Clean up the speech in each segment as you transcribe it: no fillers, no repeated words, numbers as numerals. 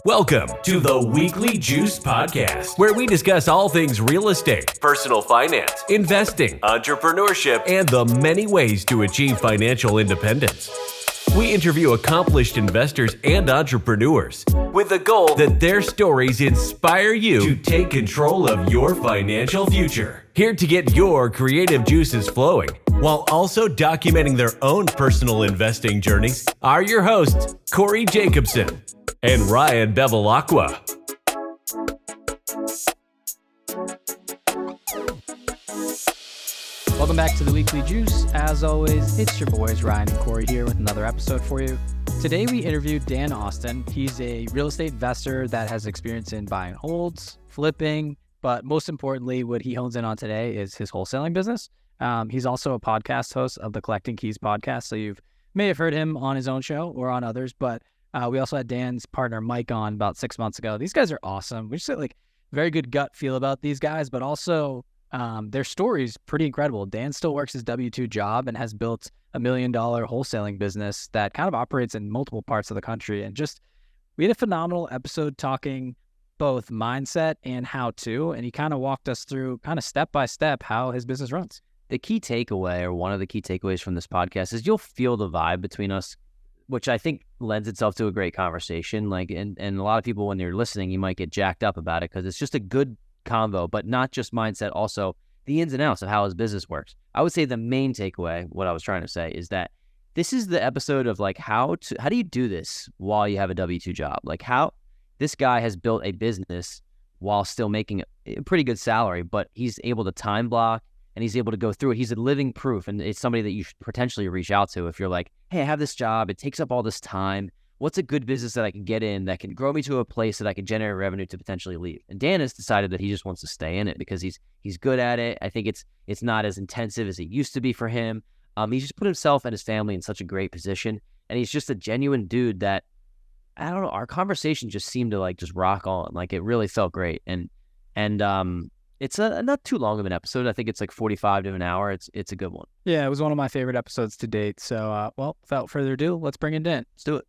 Welcome to the Weekly Juice Podcast, where we discuss all things real estate, personal finance, investing, entrepreneurship, and the many ways to achieve financial independence. We interview accomplished investors and entrepreneurs with the goal that their stories inspire you to take control of your financial future. Here to get your creative juices flowing while also documenting their own personal investing journeys are your hosts, Corey Jacobson and Ryan Bevilacqua. Welcome back to the Weekly Juice. As always, it's your boys Ryan and Corey here with another episode for you. Today we interviewed Dan Austin. He's a real estate investor that has experience in buying holds, flipping, but most importantly, what he hones in on today is his wholesaling business. He's also a podcast host of the Collecting Keys podcast, so you may have heard him on his own show or on others, but we also had Dan's partner Mike on about 6 months ago. These guys are awesome. We just had very good gut feel about these guys, but also their story's pretty incredible. Dan still works his W-2 job and has built $1 million wholesaling business that kind of operates in multiple parts of the country. And we had a phenomenal episode talking both mindset and how to, and he kind of walked us through kind of step by step how his business runs. The key takeaway, or one of the key takeaways from this podcast, is you'll feel the vibe between us, which I think lends itself to a great conversation. And a lot of people, when you're listening, you might get jacked up about it because it's just a good convo, but not just mindset, also the ins and outs of how his business works. I would say the main takeaway, what I was trying to say, is that this is the episode of how do you do this while you have a W-2 job? How this guy has built a business while still making a pretty good salary, but he's able to time block and he's able to go through it. He's a living proof, and it's somebody that you should potentially reach out to if you're like, hey, I have this job, it takes up all this time. What's a good business that I can get in that can grow me to a place that I can generate revenue to potentially leave? And Dan has decided that he just wants to stay in it because he's good at it. I think it's not as intensive as it used to be for him. He's just put himself and his family in such a great position, and he's just a genuine dude that, I don't know, our conversation just seemed to just rock on. It really felt great. And it's not too long of an episode. I think it's 45 to an hour. It's a good one. Yeah, it was one of my favorite episodes to date. So, without further ado, let's bring in Dan. Let's do it.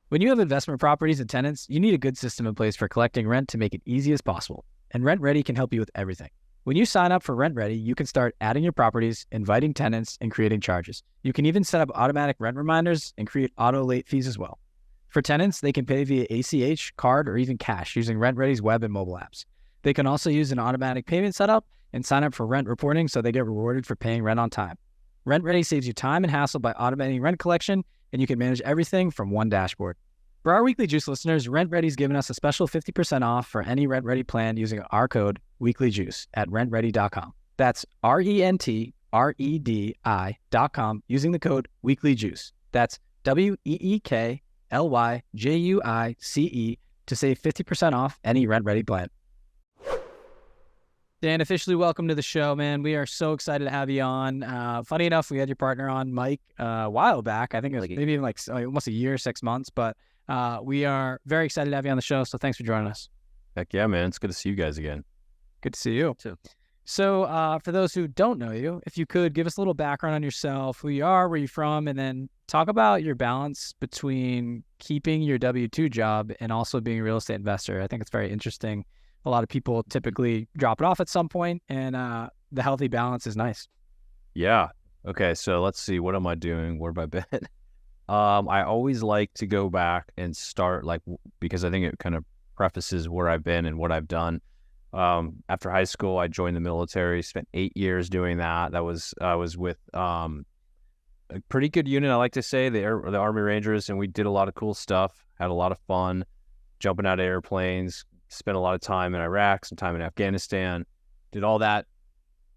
When you have investment properties and tenants, you need a good system in place for collecting rent to make it easy as possible. And RentRedi can help you with everything. When you sign up for RentRedi, you can start adding your properties, inviting tenants, and creating charges. You can even set up automatic rent reminders and create auto late fees as well. For tenants, they can pay via ACH, card, or even cash using RentRedi's web and mobile apps. They can also use an automatic payment setup and sign up for rent reporting so they get rewarded for paying rent on time. RentRedi saves you time and hassle by automating rent collection, and you can manage everything from one dashboard. For our Weekly Juice listeners, RentRedi's given us a special 50% off for any RentRedi plan using our code WeeklyJuice at rentredi.com. That's RentRedi.com using the code WeeklyJuice. That's WeeklyJuice to save 50% off any RentRedi plan. Dan, officially welcome to the show, man. We are so excited to have you on. Funny enough, we had your partner on, Mike, a while back. I think it was maybe even almost a year, 6 months, but we are very excited to have you on the show, so thanks for joining us. Heck yeah, man. It's good to see you guys again. Good to see you. Too. So for those who don't know you, if you could give us a little background on yourself, who you are, where you're from, and then talk about your balance between keeping your W-2 job and also being a real estate investor. I think it's very interesting. A lot of people typically drop it off at some point, and the healthy balance is nice. Yeah. Okay, so let's see. What am I doing? Where have I been? I always like to go back and start, because I think it kind of prefaces where I've been and what I've done. After high school, I joined the military, spent 8 years doing that. I was with a pretty good unit, I like to say, the Army Rangers, and we did a lot of cool stuff, had a lot of fun, jumping out of airplanes, spent a lot of time in Iraq, some time in Afghanistan, did all that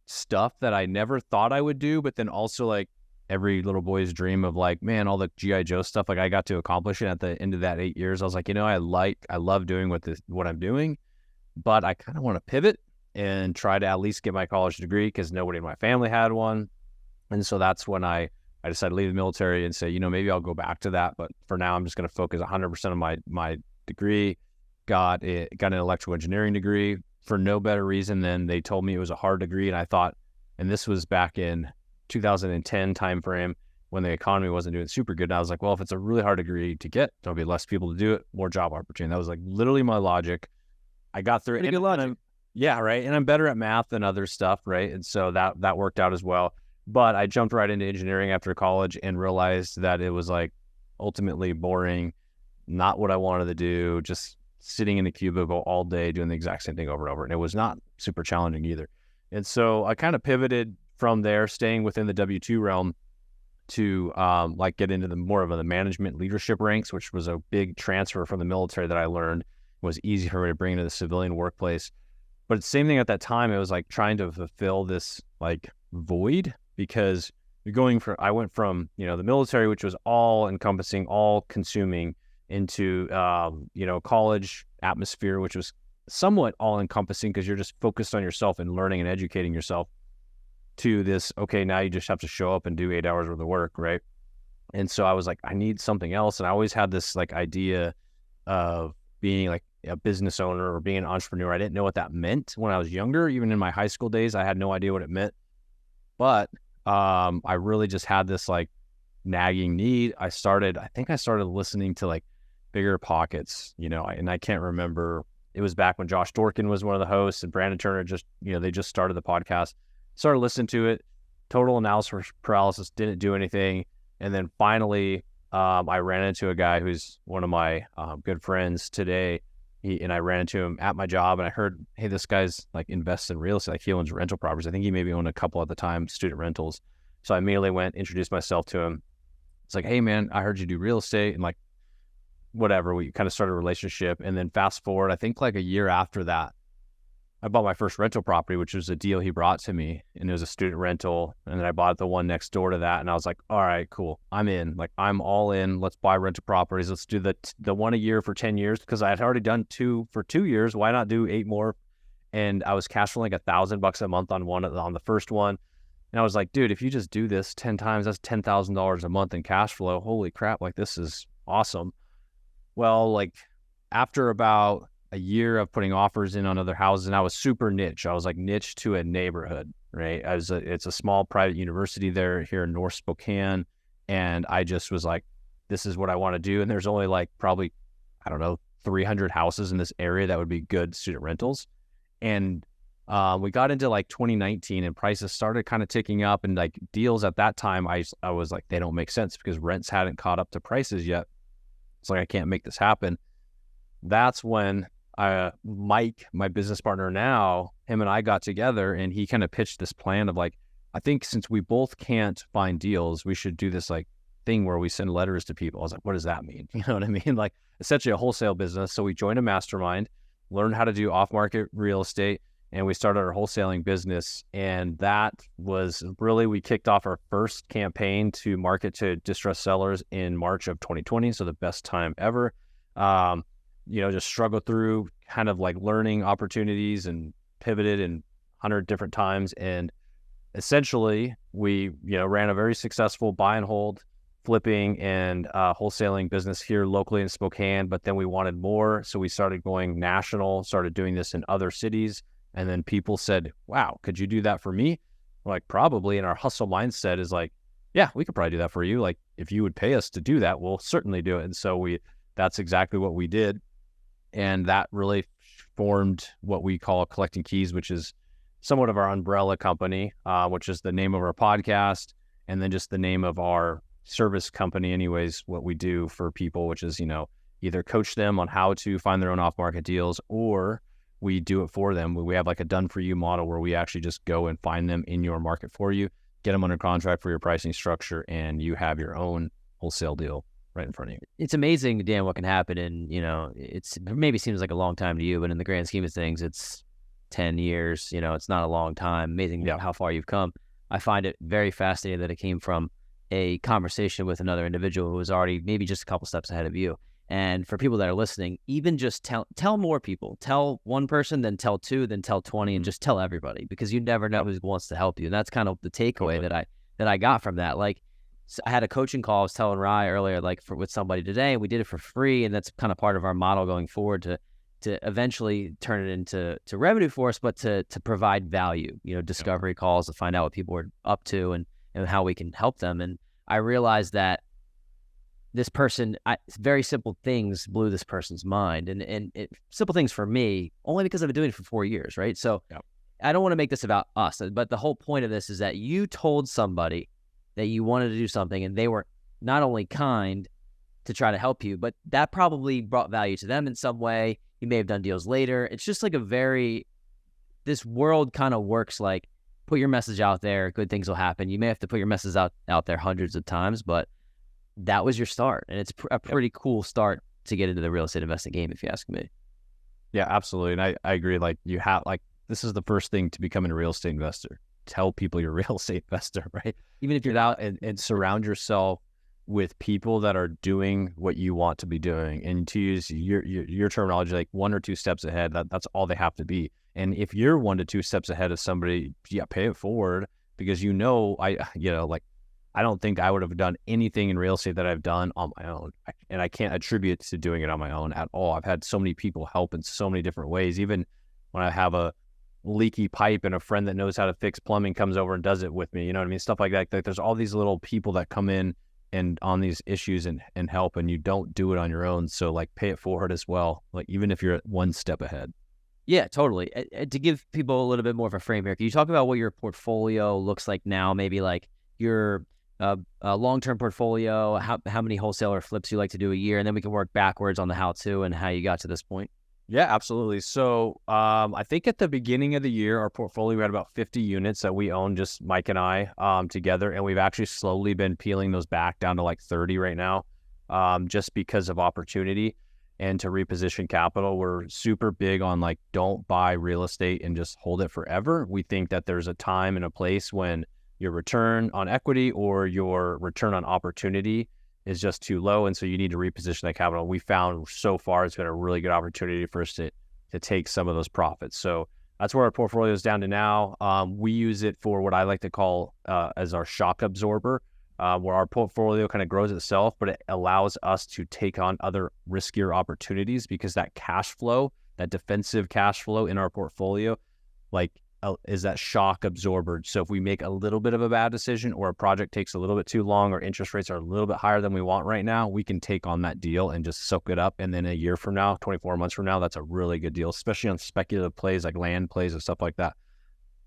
stuff that I never thought I would do, but then also every little boy's dream of man, all the G.I. Joe stuff, I got to accomplish it at the end of that 8 years. I was like, I love doing what I'm doing, but I kind of want to pivot and try to at least get my college degree because nobody in my family had one. And so that's when I decided to leave the military and say, maybe I'll go back to that. But for now, I'm just going to focus 100% on my degree. Got an electrical engineering degree for no better reason than they told me it was a hard degree. And I thought, and this was back in 2010 timeframe, when the economy wasn't doing super good. And I was like, well, if it's a really hard degree to get, there'll be less people to do it, more job opportunity. That was like literally my logic. I got through it. Pretty good logic. Yeah, right. And I'm better at math than other stuff, right? And so that worked out as well. But I jumped right into engineering after college and realized that it was like ultimately boring, not what I wanted to do, just sitting in a cubicle all day doing the exact same thing over and over. And it was not super challenging either. And so I kind of pivoted from there, staying within the W-2 realm to like get into the more of the management leadership ranks, which was a big transfer from the military that I learned. It was easy for me to bring into the civilian workplace. But it's the same thing at that time. It was like trying to fulfill this like void, because I went from, you know, the military, which was all encompassing, all consuming, into, you know, college atmosphere, which was somewhat all encompassing because you're just focused on yourself and learning and educating yourself, to this, okay, now you just have to show up and do 8 hours worth of work, right? And so I was like, I need something else. And I always had this like idea of being like a business owner or being an entrepreneur. I didn't know what that meant when I was younger. Even in my high school days, I had no idea what it meant. But I really just had this like nagging need. I think I started listening to like Bigger Pockets, you know, and I can't remember. It was back when Josh Dorkin was one of the hosts and Brandon Turner they just started the podcast. Started listening to it, total analysis paralysis, didn't do anything. And then finally, I ran into a guy who's one of my good friends today. I ran into him at my job, and I heard, hey, this guy's like invests in real estate. Like he owns rental properties. I think he maybe owned a couple at the time, student rentals. So I immediately went, introduced myself to him. It's like, hey man, I heard you do real estate, and like whatever, we kind of started a relationship. And then fast forward, I think like a year after that, I bought my first rental property, which was a deal he brought to me, and it was a student rental. And then I bought the one next door to that, and I was like, all right, cool, I'm in. Like I'm all in. Let's buy rental properties. Let's do the one a year for 10 years, because I had already done 2 for 2 years. Why not do 8 more? And I was cash flowing like $1,000 a month on the first one. And I was like, dude, if you just do this 10 times, that's $10,000 a month in cash flow. Holy crap! Like this is awesome. Well, like after about a year of putting offers in on other houses, and I was super niche. I was like niche to a neighborhood, right? It's a small private university here in North Spokane. And I just was like, this is what I want to do. And there's only like probably, I don't know, 300 houses in this area that would be good student rentals. And we got into like 2019 and prices started kind of ticking up, and like deals at that time, I was like, they don't make sense because rents hadn't caught up to prices yet. It's like, I can't make this happen. That's when Mike, my business partner now, him and I got together, and he kind of pitched this plan of like, I think since we both can't find deals, we should do this like thing where we send letters to people. I was like, what does that mean? You know what I mean? Like essentially a wholesale business. So we joined a mastermind, learned how to do off-market real estate, and we started our wholesaling business. And that was really, we kicked off our first campaign to market to distressed sellers in March of 2020. So the best time ever. You know, just struggled through kind of like learning opportunities and pivoted in 100 different times. And essentially we, you know, ran a very successful buy and hold, flipping and wholesaling business here locally in Spokane. But then we wanted more. So we started going national, started doing this in other cities. And then people said, wow, could you do that for me? We're like, probably. And our hustle mindset is like, yeah, we could probably do that for you. Like if you would pay us to do that, we'll certainly do it. And so that's exactly what we did. And that really formed what we call Collecting Keys, which is somewhat of our umbrella company, which is the name of our podcast, and then just the name of our service company, anyways, what we do for people, which is, you know, either coach them on how to find their own off-market deals, or we do it for them. We have like a done-for-you model where we actually just go and find them in your market for you, get them under contract for your pricing structure, and you have your own wholesale deal right in front of you. It's amazing, Dan, what can happen. And, you know, it maybe seems like a long time to you, but in the grand scheme of things, it's 10 years, you know, it's not a long time. Amazing how far you've come. I find it very fascinating that it came from a conversation with another individual who was already maybe just a couple steps ahead of you. And for people that are listening, even just tell more people. Tell one person, then tell 2, then tell 20, and just tell everybody, because you never know who wants to help you. And that's kind of the takeaway that I got from that. Like, so I had a coaching call. I was telling Rye earlier, like with somebody today, and we did it for free. And that's kind of part of our model going forward to eventually turn it into revenue for us, but to provide value, you know, discovery calls to find out what people are up to and how we can help them. And I realized that this person, very simple things blew this person's mind, and simple things for me, only because I've been doing it for 4 years, right? So I don't want to make this about us, but the whole point of this is that you told somebody that you wanted to do something, and they were not only kind to try to help you, but that probably brought value to them in some way. You may have done deals later. It's just like this world kind of works like, put your message out there, good things will happen. You may have to put your message out there hundreds of times, but that was your start. And it's a pretty cool start to get into the real estate investing game, if you ask me. Yeah, absolutely. And I agree. Like you have, like, this is the first thing to becoming a real estate investor. Tell people you're a real estate investor, right? Even if you're out and surround yourself with people that are doing what you want to be doing. And to use your terminology, like 1 or 2 steps ahead, that's all they have to be. And if you're 1 to 2 steps ahead of somebody, pay it forward, because I don't think I would have done anything in real estate that I've done on my own. And I can't attribute to doing it on my own at all. I've had so many people help in so many different ways. Even when I have a leaky pipe and a friend that knows how to fix plumbing comes over and does it with me, you know what I mean? Stuff like that. Like, there's all these little people that come in and on these issues and help, and you don't do it on your own. So like, pay it forward as well. Like, even if you're 1 step ahead. Yeah, totally. To give people a little bit more of a frame here, can you talk about what your portfolio looks like now? Maybe like your long-term portfolio, how many wholesaler flips you like to do a year, and then we can work backwards on the how-to and how you got to this point. Yeah, absolutely. So I think at the beginning of the year, our portfolio had about 50 units that we own, just Mike and I together. And we've actually slowly been peeling those back down to like 30 right now, just because of opportunity and to reposition capital. We're super big on like, don't buy real estate and just hold it forever. We think that there's a time and a place when your return on equity or your return on opportunity is just too low. And so you need to reposition that capital. We found so far it's been a really good opportunity for us to take some of those profits. So that's where our portfolio is down to now. We use it for what I like to call as our shock absorber, where our portfolio kind of grows itself, but it allows us to take on other riskier opportunities, because that cash flow, that defensive cash flow in our portfolio, like is that shock absorber. So if we make a little bit of a bad decision, or a project takes a little bit too long, or interest rates are a little bit higher than we want right now, we can take on that deal and just soak it up. And then a year from now, 24 months from now, that's a really good deal, especially on speculative plays like land plays and stuff like that.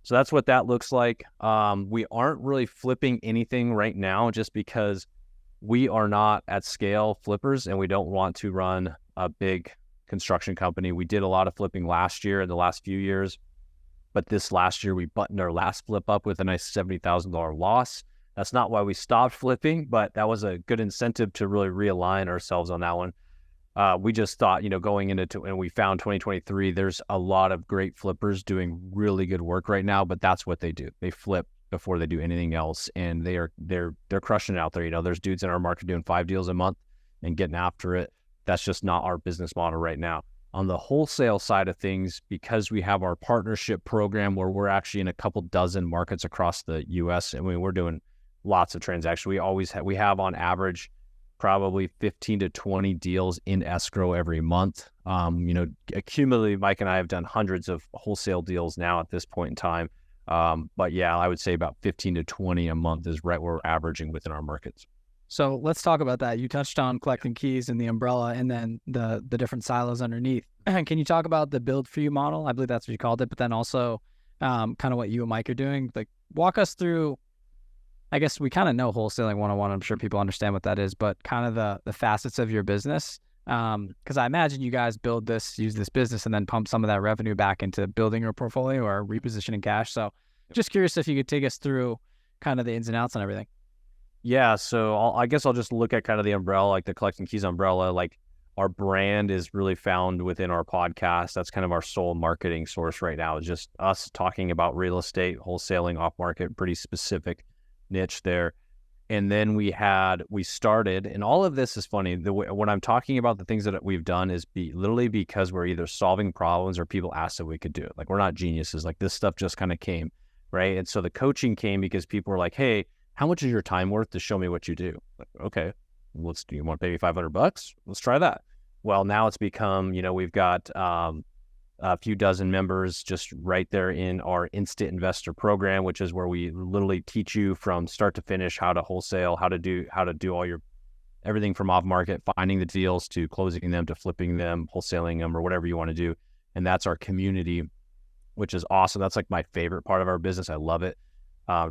So that's what that looks like. We aren't really flipping anything right now, just because we are not at scale flippers and we don't want to run a big construction company. We did a lot of flipping last year and the last few years. But this last year, we buttoned our last flip up with a nice $70,000 loss. That's not why we stopped flipping, but that was a good incentive to really realign ourselves on that one. We just thought, going into and we found 2023, there's a lot of great flippers doing really good work right now, but that's what they do. They flip before they do anything else, and they're crushing it out there. There's dudes in our market doing 5 deals a month and getting after it. That's just not our business model right now. On the wholesale side of things, because we have our partnership program where we're actually in a couple dozen markets across the U.S. and we're doing lots of transactions. We have on average probably 15 to 20 deals in escrow every month. Accumulatively, Mike and I have done hundreds of wholesale deals now at this point in time. But yeah, I would say about 15 to 20 a month is right where we're averaging within our markets. So let's talk about that. You touched on collecting keys and the umbrella, and then the different silos underneath. Can you talk about the build for you model? I believe that's what you called it, but then also kind of what you and Mike are doing. Like, walk us through, I guess we kind of know wholesaling 101. I'm sure people understand what that is, but kind of the facets of your business. Because I imagine you guys use this business and then pump some of that revenue back into building your portfolio or repositioning cash. So just curious if you could take us through kind of the ins and outs and everything. Yeah, so I guess I'll just look at kind of the umbrella, like the collecting keys umbrella. Like, our brand is really found within our podcast. That's kind of our sole marketing source right now. It's just us talking about real estate, wholesaling, off market, pretty specific niche there. And then we started, and all of this is funny. When I'm talking about the things that we've done is literally because we're either solving problems or people asked if we could do it. Like, we're not geniuses. Like, this stuff just kind of came, right? And so the coaching came because people were like, hey, how much is your time worth to show me what you do? Like, okay, do you want to pay me $500? Let's try that. Well, now it's become, we've got a few dozen members just right there in our Instant Investor program, which is where we literally teach you from start to finish how to wholesale, how to do all your everything from off market, finding the deals to closing them to flipping them, wholesaling them, or whatever you want to do. And that's our community, which is awesome. That's like my favorite part of our business. I love it.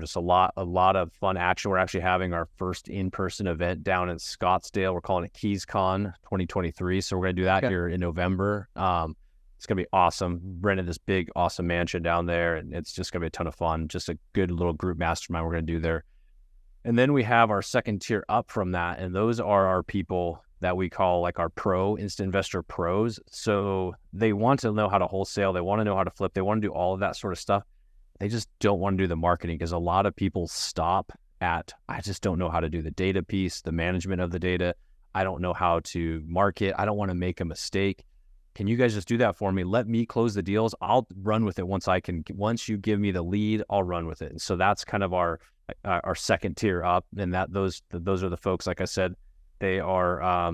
Just a lot of fun action. We're actually having our first in-person event down in Scottsdale. We're calling it KeysCon 2023. So we're going to do that here in November. It's going to be awesome. Rented this big, awesome mansion down there, and it's just going to be a ton of fun. Just a good little group mastermind we're going to do there. And then we have our second tier up from that, and those are our people that we call like our pro instant investor pros. So they want to know how to wholesale. They want to know how to flip. They want to do all of that sort of stuff. They just don't want to do the marketing, because a lot of people stop at, I just don't know how to do the data piece, the management of the data. I don't know how to market. I don't want to make a mistake. Can you guys just do that for me? Let me close the deals. I'll run with it once you give me the lead, I'll run with it. And so that's kind of our second tier up. And those are the folks, like I said, they are a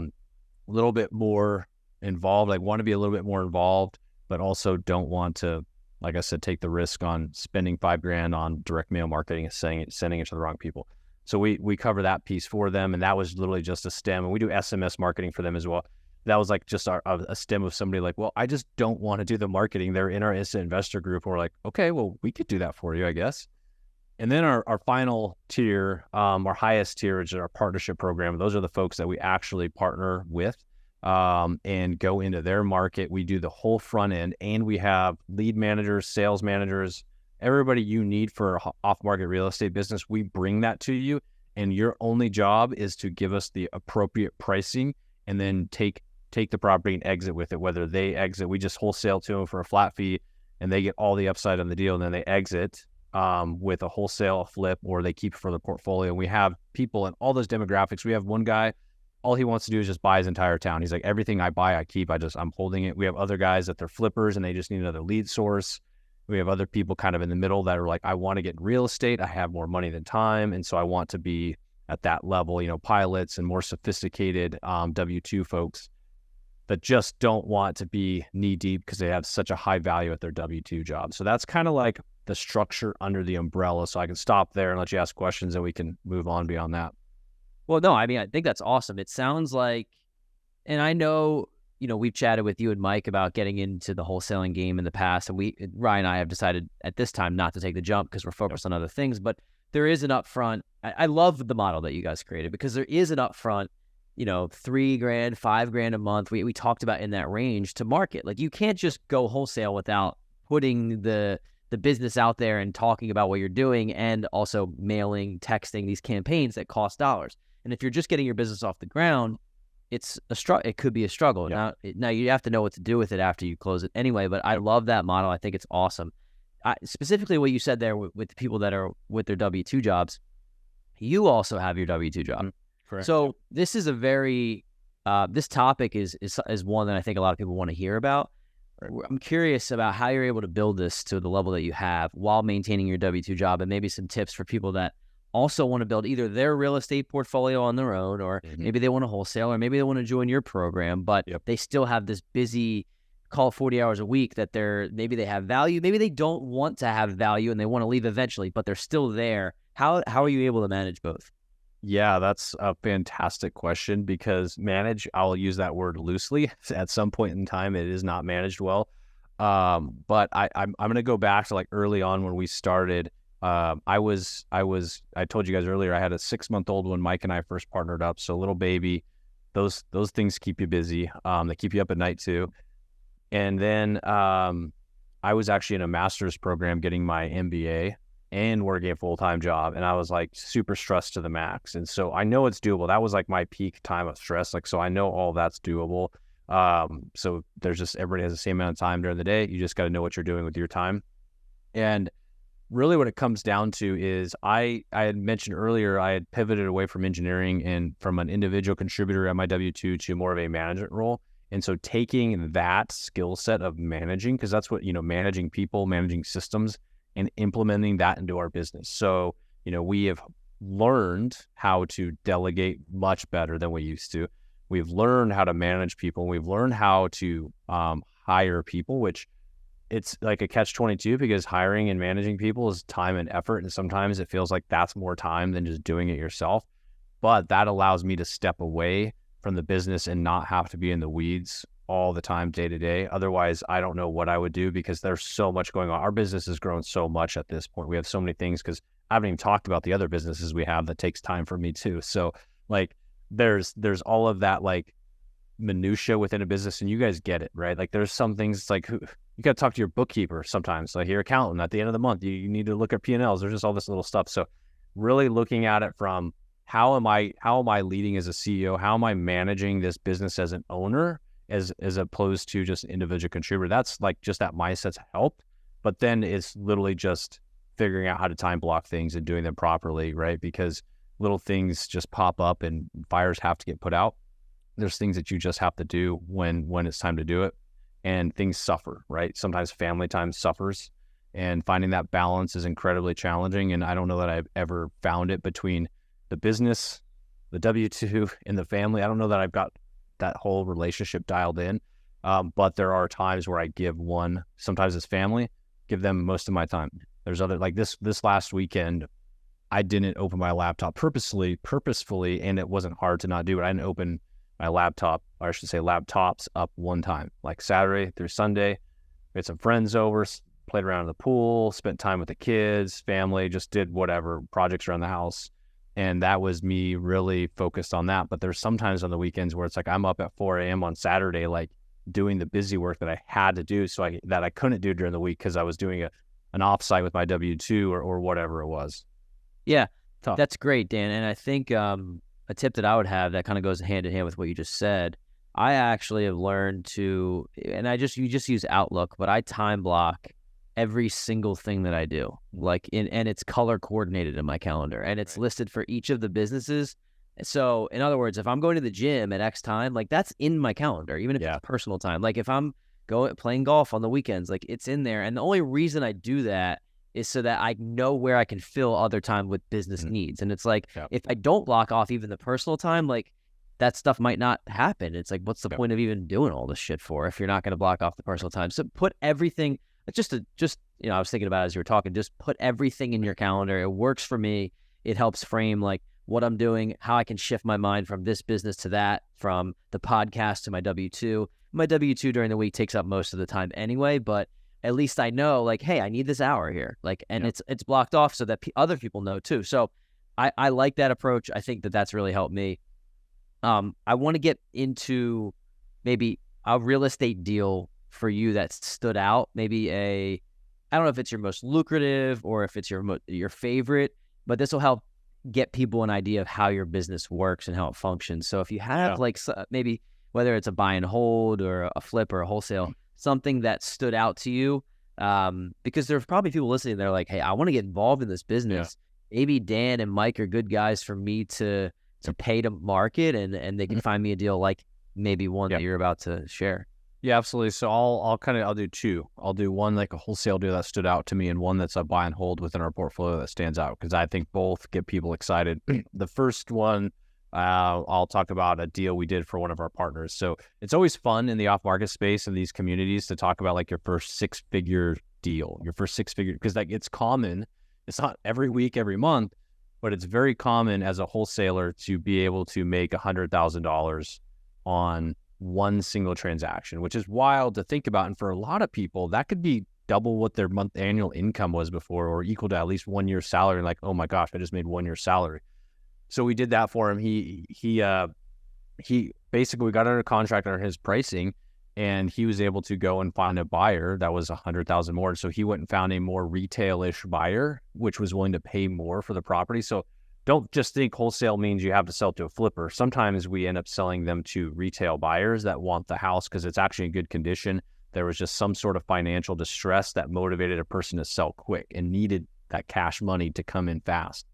little bit more involved. Like want to be a little bit more involved, but also don't want to, like I said, take the risk on spending $5,000 on direct mail marketing and sending it to the wrong people. So we cover that piece for them. And that was literally just a stem. And we do SMS marketing for them as well. That was like just a stem of somebody like, well, I just don't want to do the marketing. They're in our instant investor group. And we're like, okay, well, we could do that for you, I guess. And then our final tier, our highest tier, is our partnership program. Those are the folks that we actually partner with and go into their market. We do the whole front end, and we have lead managers, sales managers, everybody you need for off-market real estate business. We bring that to you, and your only job is to give us the appropriate pricing and then take the property and exit with it. Whether they exit, we just wholesale to them for a flat fee, and they get all the upside on the deal, and then they exit with a wholesale, a flip, or they keep it for the portfolio. We have people in all those demographics. We have one guy, all he wants to do is just buy his entire town. He's like, everything I buy, I keep. I'm holding it. We have other guys that they're flippers and they just need another lead source. We have other people kind of in the middle that are like, I want to get in real estate. I have more money than time. And so I want to be at that level, pilots and more sophisticated W-2 folks that just don't want to be knee deep because they have such a high value at their W-2 job. So that's kind of like the structure under the umbrella. So I can stop there and let you ask questions and we can move on beyond that. Well, no, I mean, I think that's awesome. It sounds like, and I know, we've chatted with you and Mike about getting into the wholesaling game in the past, and Ryan and I have decided at this time not to take the jump because we're focused on other things, but there is an upfront. I love the model that you guys created because there is an upfront, $3,000, $5,000 a month. We talked about in that range to market. Like you can't just go wholesale without putting the business out there and talking about what you're doing and also mailing, texting these campaigns that cost dollars. And if you're just getting your business off the ground, it's a struggle. It could be a struggle. Yeah. Now you have to know what to do with it after you close it anyway. But I love that model. I think it's awesome. Specifically, what you said there with the people that are with their W-2 jobs, you also have your W-2 job. Correct. So this is a very this topic is one that I think a lot of people want to hear about. I'm curious about how you're able to build this to the level that you have while maintaining your W-2 job, and maybe some tips for people that also want to build either their real estate portfolio on their own, or maybe they want to wholesale, or maybe they want to join your program, but they still have this busy, call it 40 hours a week, that maybe they have value, maybe they don't want to have value and they want to leave eventually, but they're still there. How are you able to manage both? Yeah, that's a fantastic question, because I'll use that word loosely. At some point in time, it is not managed well. But I'm going to go back to like early on when we started. I told you guys earlier, I had a 6-month-old when Mike and I first partnered up. So little baby, those things keep you busy. They keep you up at night too. And then I was actually in a master's program getting my MBA and working a full-time job. And I was like super stressed to the max. And so I know it's doable. That was like my peak time of stress. Like, so I know all that's doable. So there's just, everybody has the same amount of time during the day. You just got to know what you're doing with your time. And really what it comes down to is I had mentioned earlier, I had pivoted away from engineering and from an individual contributor at my W-2 to more of a management role. And so taking that skill set of managing, because that's what, managing people, managing systems, and implementing that into our business. So, we have learned how to delegate much better than we used to. We've learned how to manage people. We've learned how to hire people, which it's like a catch-22 because hiring and managing people is time and effort. And sometimes it feels like that's more time than just doing it yourself. But that allows me to step away from the business and not have to be in the weeds all the time, day to day. Otherwise, I don't know what I would do because there's so much going on. Our business has grown so much at this point. We have so many things because I haven't even talked about the other businesses we have that takes time for me too. So like there's all of that like minutia within a business, and you guys get it, right? Like there's some things it's like you got to talk to your bookkeeper sometimes, like your accountant at the end of the month. You need to look at P&Ls. There's just all this little stuff. So really looking at it from how am I leading as a CEO? How am I managing this business as an owner as opposed to just an individual contributor? That's like just that mindset's helped. But then it's literally just figuring out how to time block things and doing them properly, right? Because little things just pop up and fires have to get put out. There's things that you just have to do when it's time to do it, and things suffer, right? Sometimes family time suffers, and finding that balance is incredibly challenging. And I don't know that I've ever found it between the business, the W-2, and the family. I don't know that I've got that whole relationship dialed in. But there are times where I give one, sometimes it's family, give them most of my time. There's other, like this last weekend, I didn't open my laptop purposefully, and it wasn't hard to not do it. I didn't open my laptop, or I should say laptops, up one time, like Saturday through Sunday. We had some friends over, played around in the pool, spent time with the kids, family, just did whatever, projects around the house. And that was me really focused on that. But there's sometimes on the weekends where it's like I'm up at 4 a.m. on Saturday, like doing the busy work that I had to do that I couldn't do during the week because I was doing an offsite with my W-2 or whatever it was. Yeah, Tough. That's great, Dan. And I think a tip that I would have that kind of goes hand in hand with what you just said, I actually have learned to, and you just use Outlook, but I time block every single thing that I do, and it's color coordinated in my calendar, and it's listed for each of the businesses. So in other words, if I'm going to the gym at X time, like that's in my calendar, even if it's personal time. Like if I'm playing golf on the weekends, like it's in there. And the only reason I do that is so that I know where I can fill other time with business needs. And it's like, if I don't block off even the personal time, like that stuff might not happen. It's like, what's the point of even doing all this shit for if you're not going to block off the personal time? So put everything, I was thinking about it as you were talking, just put everything in your calendar. It works for me. It helps frame like what I'm doing, how I can shift my mind from this business to that, from the podcast to my W-2. My W-2 during the week takes up most of the time anyway, but at least I know like, hey, I need this hour here. Like, and it's blocked off so that other people know too. So I like that approach. I think that's really helped me. I want to get into maybe a real estate deal for you that stood out. Maybe I don't know if it's your most lucrative or if it's your favorite, but this will help get people an idea of how your business works and how it functions. So if you have maybe whether it's a buy and hold or a flip or a wholesale, something that stood out to you, because there's probably people listening, they're like, hey, I want to get involved in this business. Maybe Dan and Mike are good guys for me to pay to market, and they can find me a deal like maybe one that you're about to share. Yeah, absolutely. So I'll do two. I'll do one like a wholesale deal that stood out to me, and one that's a buy and hold within our portfolio that stands out because I think both get people excited. The first one, I'll talk about a deal we did for one of our partners. So it's always fun in the off-market space in these communities to talk about like your first six-figure deal, because like it's common. It's not every week, every month, but it's very common as a wholesaler to be able to make $100,000 on one single transaction, which is wild to think about. And for a lot of people, that could be double what their annual income was before, or equal to at least 1 year's salary. Like, oh my gosh, I just made 1 year's salary. So we did that for him. He basically got under contract on his pricing, and he was able to go and find a buyer that was 100,000 more. So he went and found a more retail-ish buyer, which was willing to pay more for the property. So don't just think wholesale means you have to sell to a flipper. Sometimes we end up selling them to retail buyers that want the house because it's actually in good condition. There was just some sort of financial distress that motivated a person to sell quick and needed that cash money to come in fast.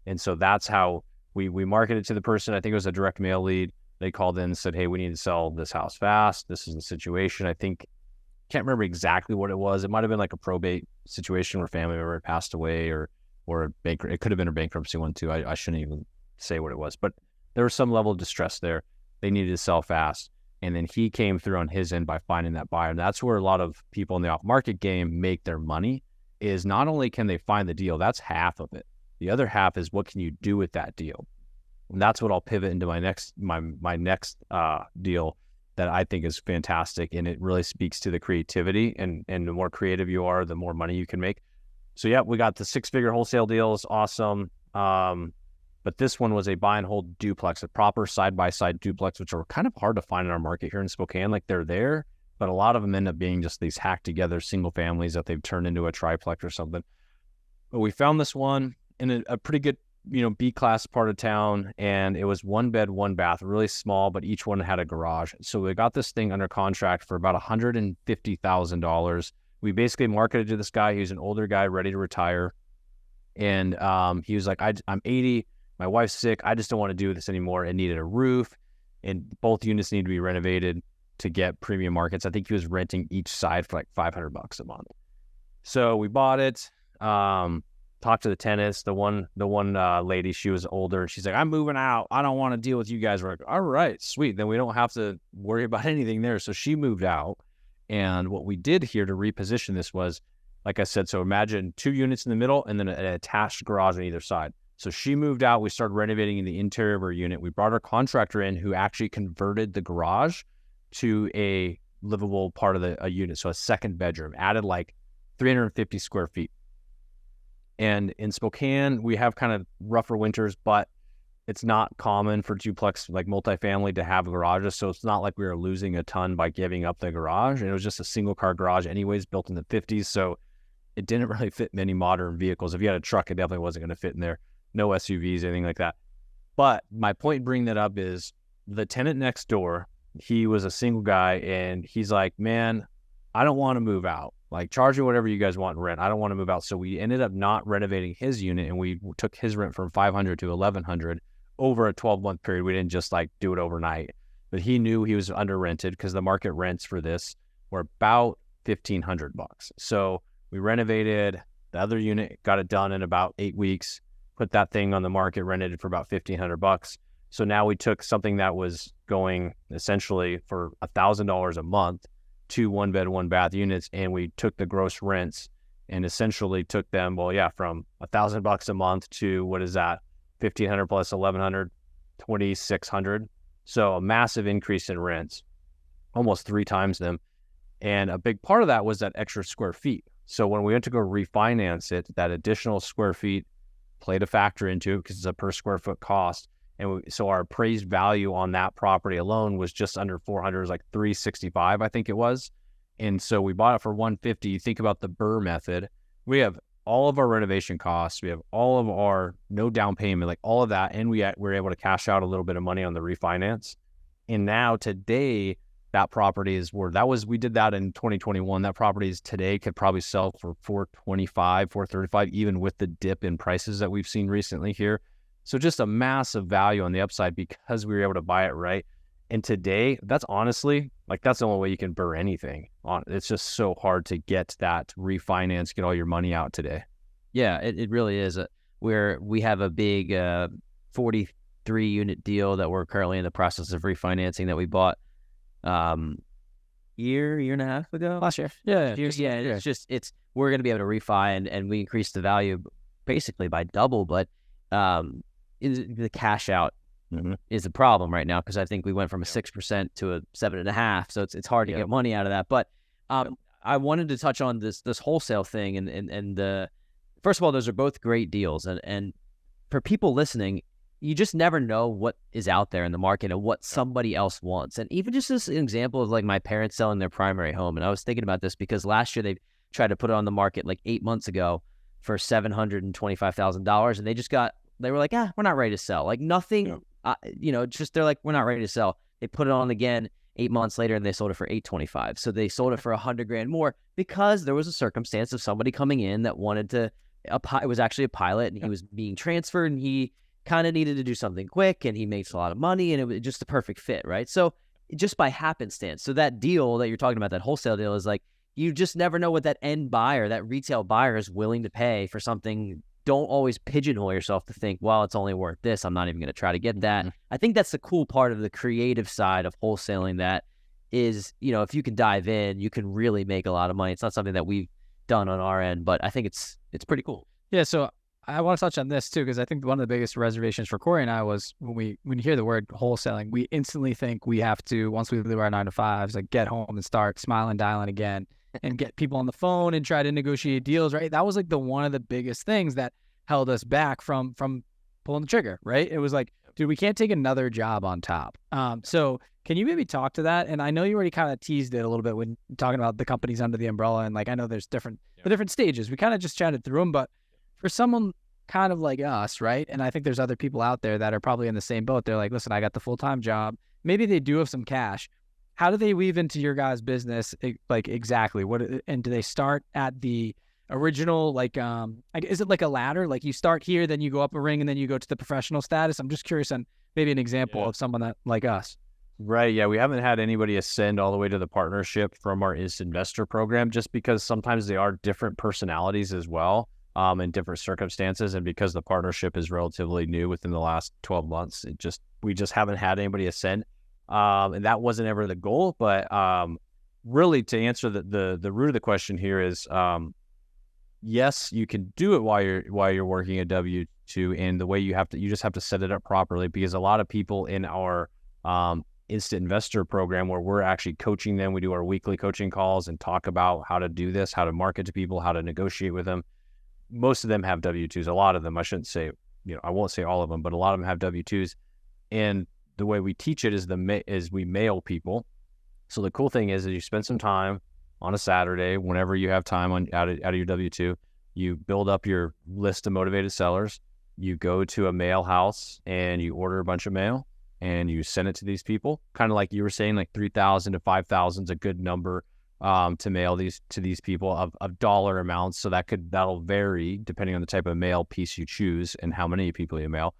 And so that's how we marketed to the person. I think it was a direct mail lead. They called in and said, hey, we need to sell this house fast. This is the situation. Can't remember exactly what it was. It might have been like a probate situation where family member had passed away, or a it could have been a bankruptcy one too. I shouldn't even say what it was, but there was some level of distress there. They needed to sell fast. And then he came through on his end by finding that buyer. And that's where a lot of people in the off-market game make their money, is not only can they find the deal, that's half of it. The other half is what can you do with that deal? And that's what I'll pivot into my next deal that I think is fantastic. And it really speaks to the creativity, and the more creative you are, the more money you can make. So yeah, we got the 6-figure wholesale deal. It's awesome. But this one was a buy and hold duplex, a proper side-by-side duplex, which are kind of hard to find in our market here in Spokane. Like, they're there, but a lot of them end up being just these hacked together single families that they've turned into a triplex or something. But we found this one in a pretty good, B-class part of town, and it was 1 bed, 1 bath, really small, but each one had a garage. So we got this thing under contract for about $150,000. We basically marketed to this guy. He was an older guy ready to retire. And he was like, I'm 80. My wife's sick. I just don't want to do this anymore. It needed a roof, and both units need to be renovated to get premium markets. I think he was renting each side for like $500 a month. So we bought it. Talked to the tenants. The one lady, she was older. She's like, I'm moving out. I don't want to deal with you guys. We're like, all right, sweet. Then we don't have to worry about anything there. So she moved out. And what we did here to reposition this was, like I said, so imagine 2 units in the middle and then an attached garage on either side. So she moved out. We started renovating the interior of her unit. We brought our contractor in who actually converted the garage to a livable part of a unit. So a second bedroom, added like 350 square feet. And in Spokane, we have kind of rougher winters, but it's not common for duplex, like multifamily, to have garages. So it's not like we were losing a ton by giving up the garage. And it was just a single car garage anyways, built in the 50s. So it didn't really fit many modern vehicles. If you had a truck, it definitely wasn't going to fit in there. No SUVs, anything like that. But my point in bringing that up is the tenant next door, he was a single guy, and he's like, man, I don't want to move out. Like, charge me whatever you guys want in rent. I don't want to move out. So we ended up not renovating his unit, and we took his rent from $500 to $1,100 over a 12-month period. We didn't just like do it overnight, but he knew he was under rented because the market rents for this were about $1,500. So we renovated the other unit, got it done in about 8 weeks, put that thing on the market, rented it for about $1,500. So now we took something that was going essentially for $1,000 a month, 2 1-bed, 1-bath units, and we took the gross rents and essentially took them, from $1,000 a month to, what is that, $1,500 plus $1,100, $2,600. So a massive increase in rents, almost 3 times them. And a big part of that was that extra square feet. So when we went to go refinance it, that additional square feet played a factor into it because it's a per square foot cost. And so our appraised value on that property alone was just under $400, it was like $365, I think it was. And so we bought it for $150. You think about the Burr method. We have all of our renovation costs. We have all of our no down payment, like all of that. And we were able to cash out a little bit of money on the refinance. And now today, that property is worth, we did that in 2021. That property is today could probably sell for $425, $435, even with the dip in prices that we've seen recently here. So just a massive value on the upside because we were able to buy it right. And today, that's honestly, like, that's the only way you can burr anything on. It's just so hard to get that refinance, get all your money out today. Yeah, it really is. Where we have a big 43 unit deal that we're currently in the process of refinancing that we bought year and a half ago. Last year. It's we're going to be able to refi and we increased the value basically by double, but the cash out is a problem right now because I think we went from a 6% to a 7.5%. So it's hard to get money out of that. But I wanted to touch on this wholesale thing and the first of all, those are both great deals. And for people listening, you just never know what is out there in the market and what somebody else wants. And even just this example of like my parents selling their primary home. And I was thinking about this because last year they tried to put it on the market like 8 months ago for $725,000. And they were like, we're not ready to sell. Like nothing, they're like, we're not ready to sell. They put it on again 8 months later and they sold it for $825,000. So they sold it for $100,000 more because there was a circumstance of somebody coming in that wanted to, it was actually a pilot and he was being transferred and he kind of needed to do something quick and he makes a lot of money and it was just the perfect fit, right? So just by happenstance. So that deal that you're talking about, that wholesale deal is like, you just never know what that end buyer, that retail buyer is willing to pay for something. Don't always pigeonhole yourself to think, well, it's only worth this. I'm not even going to try to get that. I think that's the cool part of the creative side of wholesaling that is, if you can dive in, you can really make a lot of money. It's not something that we've done on our end, but I think it's pretty cool. Yeah, so I want to touch on this too, because I think one of the biggest reservations for Corey and I was when you hear the word wholesaling, we instantly think we have to, once we leave our 9 to 5s, like get home and start smiling, dialing again, and get people on the phone and try to negotiate deals, right? That was like one of the biggest things that held us back from pulling the trigger, right? It was like, dude, we can't take another job on top. So can you maybe talk to that? And I know you already kind of teased it a little bit when talking about the companies under the umbrella, and like I know there's the different stages. We kind of just chatted through them, but for someone kind of like us, right? And I think there's other people out there that are probably in the same boat. They're like, listen, I got the full-time job. Maybe they do have some cash. How do they weave into your guys' business? Like exactly and do they start at the original, like, is it like a ladder? Like you start here, then you go up a ring, and then you go to the professional status? I'm just curious on maybe an example of someone that like us. Right. Yeah. We haven't had anybody ascend all the way to the partnership from our instant investor program, just because sometimes they are different personalities as well, in different circumstances. And because the partnership is relatively new within the last 12 months, we just haven't had anybody ascend. And that wasn't ever the goal. But really, to answer the root of the question here is, yes, you can do it while you're working a W-2, and the way you just have to set it up properly, because a lot of people in our instant investor program, where we're actually coaching them, we do our weekly coaching calls and talk about how to do this, how to market to people, how to negotiate with them. Most of them have W-2s. A lot of them, I shouldn't say, I won't say all of them, but a lot of them have W-2s. And the way we teach it is we mail people. So the cool thing is you spend some time on a Saturday, whenever you have time out of your W-2, you build up your list of motivated sellers. You go to a mail house and you order a bunch of mail and you send it to these people. Kind of like you were saying, like 3,000 to 5,000 is a good number to mail to these people of dollar amounts. So that'll vary depending on the type of mail piece you choose and how many people you mail.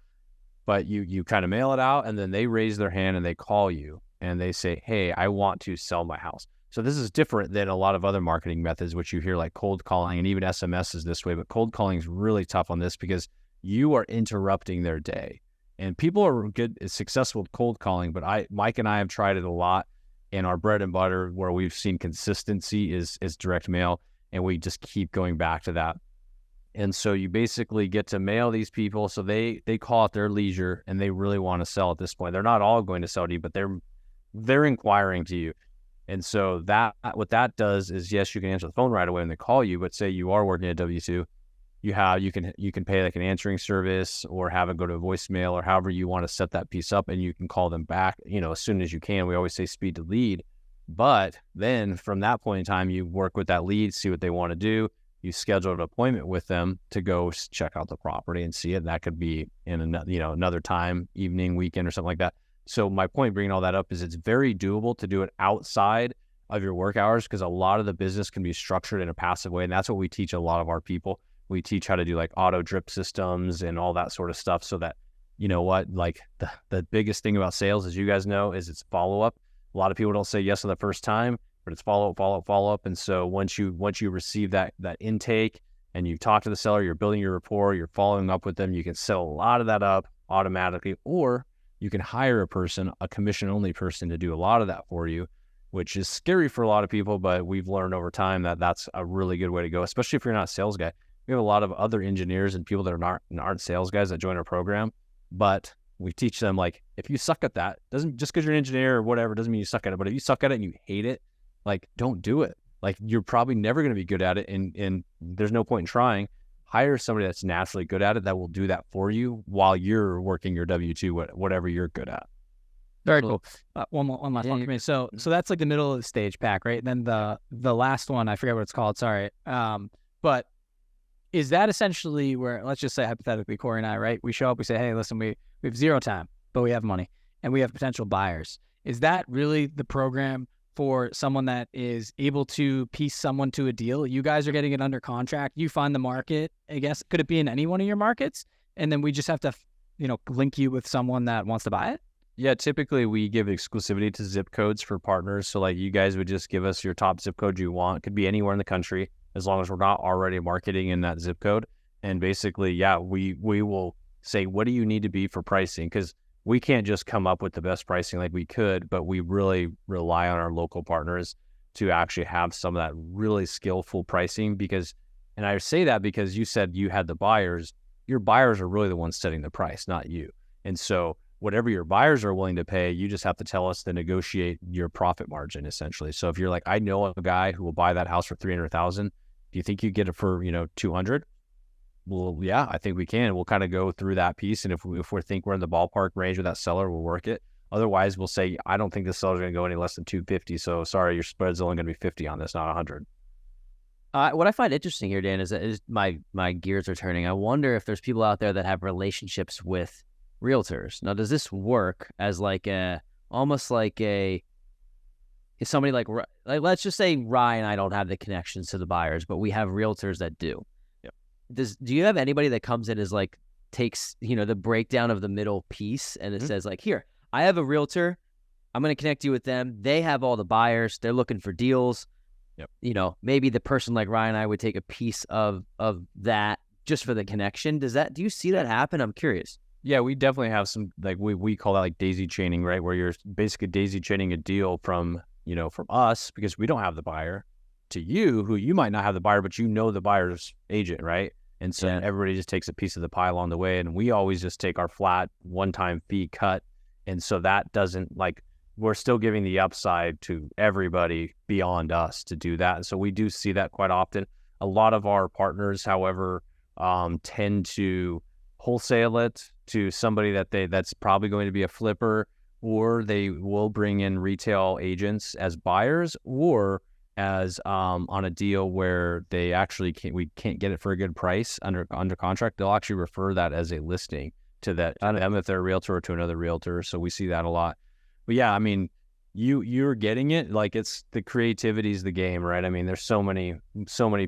But you kind of mail it out, and then they raise their hand and they call you and they say, hey, I want to sell my house. So this is different than a lot of other marketing methods, which you hear like cold calling, and even SMS is this way. But cold calling is really tough on this because you are interrupting their day. And people are successful with cold calling, but Mike and I have tried it a lot. And our bread and butter, where we've seen consistency, is direct mail, and we just keep going back to that. And so you basically get to mail these people, so they call at their leisure, and they really want to sell at this point. They're not all going to sell to you, but they're inquiring to you. And so what that does is, yes, you can answer the phone right away when they call you, but say you are working at W-2, you can pay like an answering service or have it go to a voicemail, or however you want to set that piece up, and you can call them back, as soon as you can. We always say speed to lead. But then from that point in time, you work with that lead, see what they want to do. You schedule an appointment with them to go check out the property and see it. That could be in another time, evening, weekend, or something like that. So my point bringing all that up is it's very doable to do it outside of your work hours, because a lot of the business can be structured in a passive way. And that's what we teach a lot of our people. We teach how to do like auto drip systems and all that sort of stuff, so that, like the biggest thing about sales, as you guys know, is it's follow-up. A lot of people don't say yes on the first time, but it's follow-up. And so once you receive that intake and you talk to the seller, you're building your rapport, you're following up with them, you can set a lot of that up automatically, or you can hire a commission-only person to do a lot of that for you, which is scary for a lot of people, but we've learned over time that that's a really good way to go, especially if you're not a sales guy. We have a lot of other engineers and people that aren't sales guys that join our program, but we teach them, like, if you suck at that, doesn't just because you're an engineer or whatever doesn't mean you suck at it, but if you suck at it and you hate it, like, don't do it. Like, you're probably never going to be good at it, and there's no point in trying. Hire somebody that's naturally good at it that will do that for you while you're working your W-2, whatever you're good at. Very cool. One last one for me. So that's like the middle of the stage pack, right? And then the last one, I forget what it's called. Sorry. But is that essentially where, let's just say hypothetically, Corey and I, right? We show up, we say, hey, listen, we have zero time, but we have money and we have potential buyers. Is that really the program for someone that is able to piece someone to a deal? You guys are getting it under contract. You find the market, I guess. Could it be in any one of your markets? And then we just have to, link you with someone that wants to buy it? Yeah, typically we give exclusivity to zip codes for partners. So like you guys would just give us your top zip code you want. It could be anywhere in the country, as long as we're not already marketing in that zip code. And basically, yeah, we will say, what do you need to be for pricing? Because we can't just come up with the best pricing like we could, but we really rely on our local partners to actually have some of that really skillful pricing. Because, and I say that because you said you had the buyers, your buyers are really the ones setting the price, not you. And so whatever your buyers are willing to pay, you just have to tell us to negotiate your profit margin, essentially. So if you're like, I know a guy who will buy that house for $300,000, do you think you get it for, 200? Well, yeah, I think we can. We'll kind of go through that piece. And if we think we're in the ballpark range with that seller, we'll work it. Otherwise, we'll say, I don't think the seller's going to go any less than 250. So sorry, your spread's only going to be 50 on this, not 100. What I find interesting here, Dan, is that my gears are turning. I wonder if there's people out there that have relationships with realtors. Now, does this work as almost like is somebody like let's just say Ryan and I don't have the connections to the buyers, but we have realtors that do. Do you have anybody that comes in as takes the breakdown of the middle piece and it says here, I have a realtor, I'm going to connect you with them. They have all the buyers. They're looking for deals. Yep. Maybe the person like Ryan and I would take a piece of that just for the connection. Do you see that happen? I'm curious. Yeah, we definitely have some, we call that daisy chaining, right? Where you're basically daisy chaining a deal from us, because we don't have the buyer, to you, who you might not have the buyer, but the buyer's agent, right? And so everybody just takes a piece of the pie along the way. And we always just take our flat one-time fee cut. And so that doesn't we're still giving the upside to everybody beyond us to do that. And so we do see that quite often. A lot of our partners, however, tend to wholesale it to somebody that's probably going to be a flipper, or they will bring in retail agents as buyers, or as on a deal where they actually we can't get it for a good price under contract. They'll actually refer that as a listing to them if they're a realtor, or to another realtor. So we see that a lot. But yeah, I mean, you're getting it. It's the creativity is the game, right? I mean, there's so many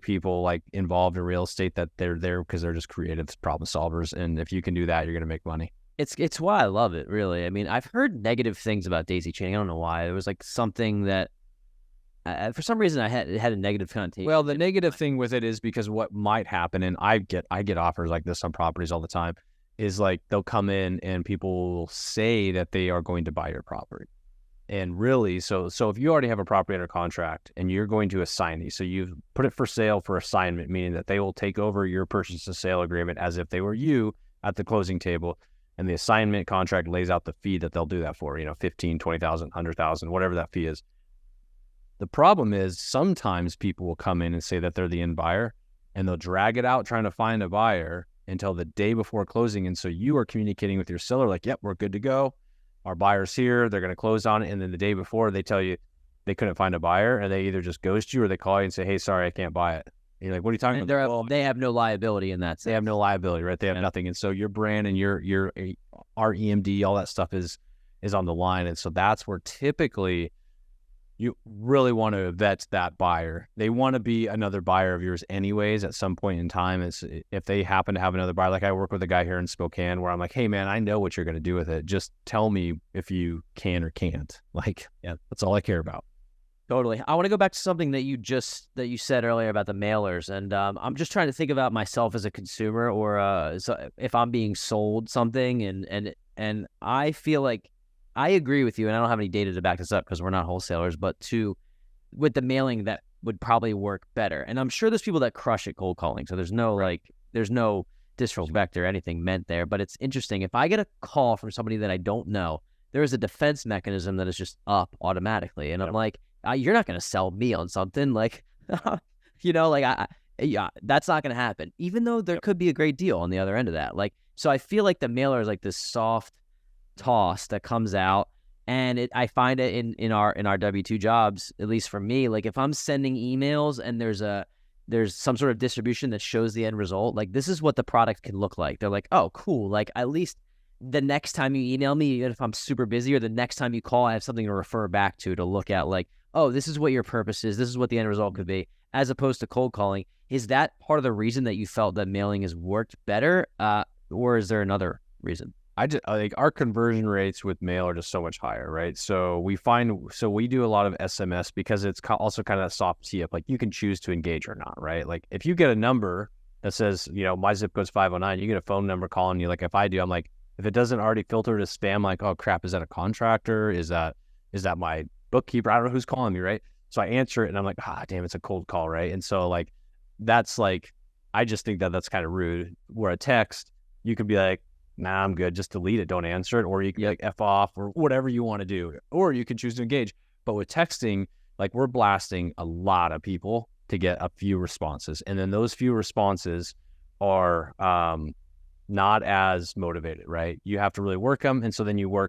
people involved in real estate that they're there because they're just creative problem solvers. And if you can do that, you're going to make money. It's why I love it, really. I mean, I've heard negative things about daisy chaining. I don't know why. It was something that for some reason it had a negative connotation. Well, the negative thing with it is because what might happen, and I get offers like this on properties all the time, is they'll come in and people will say that they are going to buy your property. And really, so if you already have a property under contract and you're going to assign these, so you've put it for sale for assignment, meaning that they will take over your purchase and sale agreement as if they were you at the closing table. And the assignment contract lays out the fee that they'll do that for, 15, 20,000, 100,000, whatever that fee is. The problem is sometimes people will come in and say that they're the end buyer, and they'll drag it out trying to find a buyer until the day before closing. And so you are communicating with your seller yep, we're good to go. Our buyer's here. They're going to close on it. And then the day before, they tell you they couldn't find a buyer, and they either just ghost you or they call you and say, hey, sorry, I can't buy it. And you're like, what are you talking about? They have no liability in that sense. They have no liability, right? They have nothing. And so your brand and your REMD, all that stuff is on the line. And so that's where typically you really want to vet that buyer. They want to be another buyer of yours anyways at some point in time. It's if they happen to have another buyer. I work with a guy here in Spokane where I'm like, hey man, I know what you're going to do with it. Just tell me if you can or can't. That's all I care about. Totally. I want to go back to something that you said earlier about the mailers. And I'm just trying to think about myself as a consumer, or so if I'm being sold something, and I feel like I agree with you, and I don't have any data to back this up because we're not wholesalers, but with the mailing, that would probably work better. And I'm sure there's people that crush at cold calling, so there's no disrespect or anything meant there. But it's interesting. If I get a call from somebody that I don't know, there is a defense mechanism that is just up automatically. And I'm like, you're not going to sell me on something that's not going to happen, even though there could be a great deal on the other end of that. So I feel like the mailer is this soft toss that comes out, and I find it in our W-2 jobs, at least for me, if I'm sending emails and there's some sort of distribution that shows the end result, this is what the product can look like. They're like, oh cool, at least the next time you email me, even if I'm super busy, or the next time you call, I have something to refer back to look at, oh, this is what your purpose is, this is what the end result could be, as opposed to cold calling. Is that part of the reason that you felt that mailing has worked better, or is there another reason? I think our conversion rates with mail are just so much higher, right? So we do a lot of SMS because it's also kind of a soft tee up. You can choose to engage or not, right? If you get a number that says, my zip code's 509, you get a phone number calling you. If I do, I'm like, If it doesn't already filter to spam, like, oh crap, is that a contractor? Is that my bookkeeper? I don't know who's calling me, right? So I answer it and I'm like, damn, it's a cold call, right? And so like, that's like, I just think that that's kind of rude. Where a text, you could be like, nah, I'm good, just delete it, don't answer it. Or you can be like, F off, or whatever you want to do. Or you can choose to engage. But with texting, like, we're blasting a lot of people to get a few responses. And then those few responses are not as motivated, right? You have to really work them. And so then you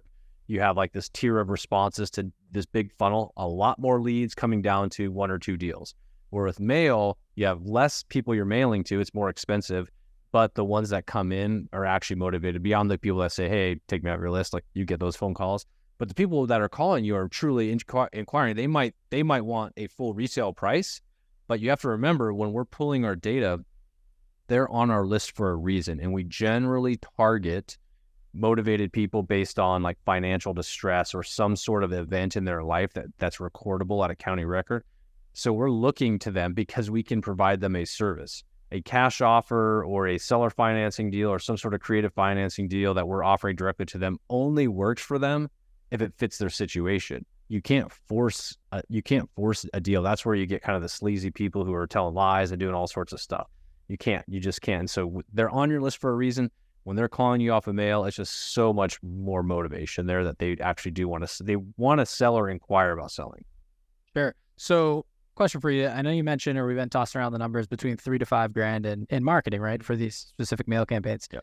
have like this tier of responses to this big funnel, a lot more leads coming down to 1 or 2 deals. Where with mail, you have less people you're mailing to, it's more expensive, but the ones that come in are actually motivated beyond the people that say, hey, take me off your list. Like, you get those phone calls. But the people that are calling you are truly inquiring. They might want a full resale price, but you have to remember, when we're pulling our data, they're on our list for a reason. And we generally target motivated people based on like financial distress or some sort of event in their life that's recordable at a county record. So we're looking to them because we can provide them a service. A cash offer or a seller financing deal or some sort of creative financing deal that we're offering directly to them only works for them if it fits their situation. You can't force a deal. That's where you get kind of the sleazy people who are telling lies and doing all sorts of stuff. You just can't. So they're on your list for a reason. When they're calling you off a mail, it's just so much more motivation there that they actually do they want to sell or inquire about selling. Sure. So question for you. I know you mentioned, or we've been tossing around the numbers between $3,000 to $5,000 in marketing, right? For these specific mail campaigns. Yeah.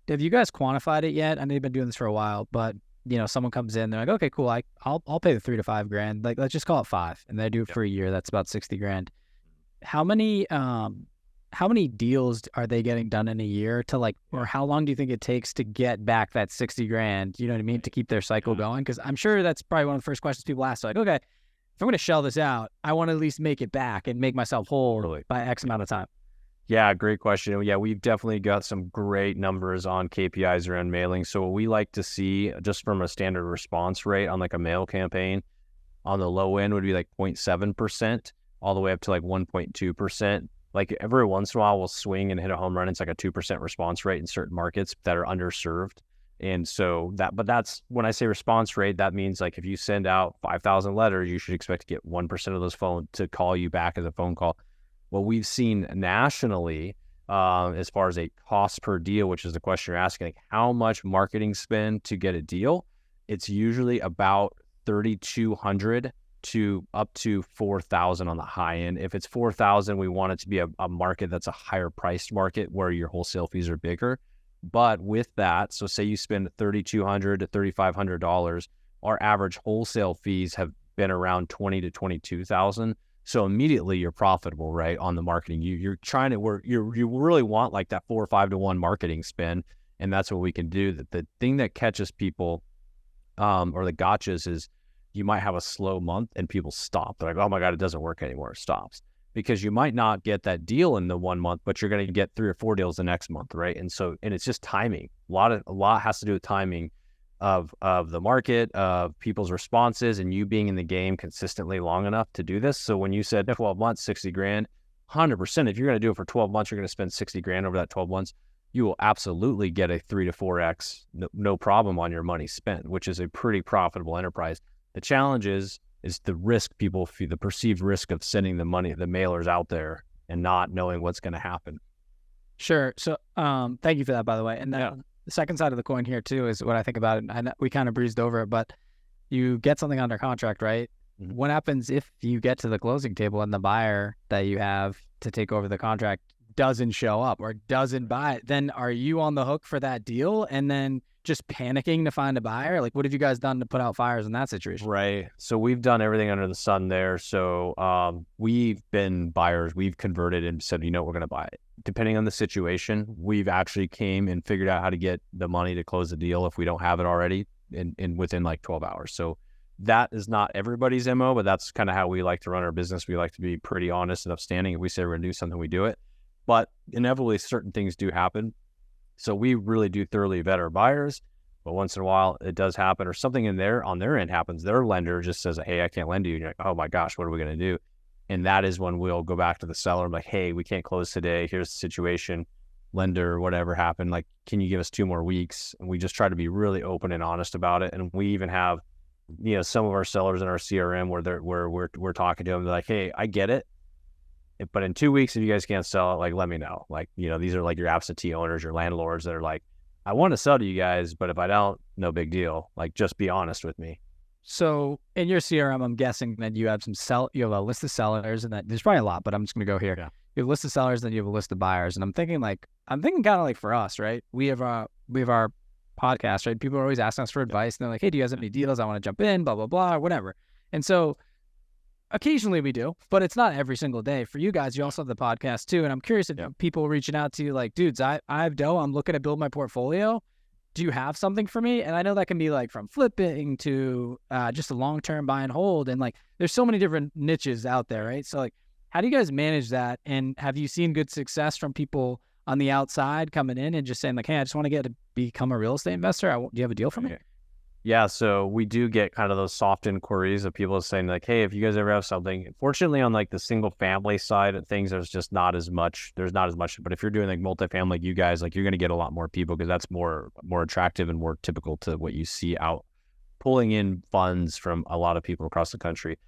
Have you guys quantified it yet? I know you've been doing this for a while, but someone comes in, they're like, okay, cool. I'll pay the $3,000 to $5,000. Like, let's just call it 5, and they do it for a year. That's about $60,000. How many deals are they getting done in a year or how long do you think it takes to get back that $60,000? You know what I mean? To keep their cycle going? Because I'm sure that's probably one of the first questions people ask. Like, okay, if I'm going to shell this out, I want to at least make it back and make myself whole by X amount of time. Yeah, great question. Yeah, we've definitely got some great numbers on KPIs around mailing. So what we like to see, just from a standard response rate on like a mail campaign, on the low end would be like 0.7%, all the way up to like 1.2%. Like, every once in a while we'll swing and hit a home run. It's like a 2% response rate in certain markets that are underserved. And so but that's, when I say response rate, that means like if you send out 5,000 letters, you should expect to get 1% of those phone to call you back as a phone call. What we've seen nationally, as far as a cost per deal, which is the question you're asking, like how much marketing spend to get a deal, it's usually about $3,200 to up to $4,000 on the high end. If it's $4,000, we want it to be a market that's a higher priced market where your wholesale fees are bigger. But with that, so say you spend $3,200 to $3,500, our average wholesale fees have been around $20,000 to $22,000. So immediately you're profitable, right, on the marketing. You're trying to work. You really want like that 4 or 5 to 1 marketing spend, and that's what we can do. The thing that catches people, or the gotchas, is you might have a slow month and people stop. They're like, oh my God, it doesn't work anymore. It stops. Because you might not get that deal in the 1 month, but you're going to get 3 or 4 deals the next month, right? And it's just timing. A lot has to do with timing of the market, of people's responses, and you being in the game consistently long enough to do this. So when you said 12 months, $60,000, 100%, if you're going to do it for 12 months, you're going to spend $60,000 over that 12 months. You will absolutely get a 3 to 4x, no problem on your money spent, which is a pretty profitable enterprise. The challenge is the risk people feel, the perceived risk of sending the mailers out there and not knowing what's going to happen. Sure. So thank you for that, by the way. And then the second side of the coin here too is what I think about it. And we kind of breezed over it, but you get something under contract, right? Mm-hmm. What happens if you get to the closing table and the buyer that you have to take over the contract doesn't show up or doesn't buy it? Then are you on the hook for that deal and then just panicking to find a buyer? Like, what have you guys done to put out fires in that situation? Right. So we've done everything under the sun there. So we've been buyers. We've converted and said, we're going to buy it. Depending on the situation, we've actually came and figured out how to get the money to close the deal if we don't have it already in within like 12 hours. So that is not everybody's MO, but that's kind of how we like to run our business. We like to be pretty honest and upstanding. If we say we're going to do something, we do it. But inevitably, certain things do happen. So we really do thoroughly vet our buyers, but once in a while it does happen, or something on their end happens. Their lender just says, hey, I can't lend you. And you're like, oh my gosh, what are we going to do? And that is when we'll go back to the seller and be like, hey, we can't close today. Here's the situation. lender or whatever happened. Like, can you give us 2 more weeks? And we just try to be really open and honest about it. And we even have, some of our sellers in our CRM where we're talking to them. They're like, hey, I get it, but in 2 weeks, if you guys can't sell it, like, let me know. Like, these are like your absentee owners, your landlords that are like, I want to sell to you guys, but if I don't, no big deal. Like, just be honest with me. So in your CRM, I'm guessing that you have you have a list of sellers, and that there's probably a lot, but I'm just going to go here. Yeah. You have a list of sellers, then you have a list of buyers. And I'm thinking kind of like for us, right? We have our podcast, right? People are always asking us for advice, and they're like, hey, do you guys have any deals? I want to jump in, blah, blah, blah, or whatever. And so occasionally we do, but it's not every single day. For you guys, you also have the podcast too. And I'm curious if people reaching out to you like, dudes, I have dough. I'm looking to build my portfolio. Do you have something for me? And I know that can be like from flipping to just a long-term buy and hold. And like, there's so many different niches out there, right? So like, how do you guys manage that? And have you seen good success from people on the outside coming in and just saying like, hey, I just want to become a real estate investor. Do you have a deal for me? Yeah, so we do get kind of those soft inquiries of people saying like, hey, if you guys ever have something. Fortunately, on like the single family side of things, there's not as much. But if you're doing like multifamily, like you guys, like, you're going to get a lot more people because that's more attractive and more typical to what you see out pulling in funds from a lot of people across the country.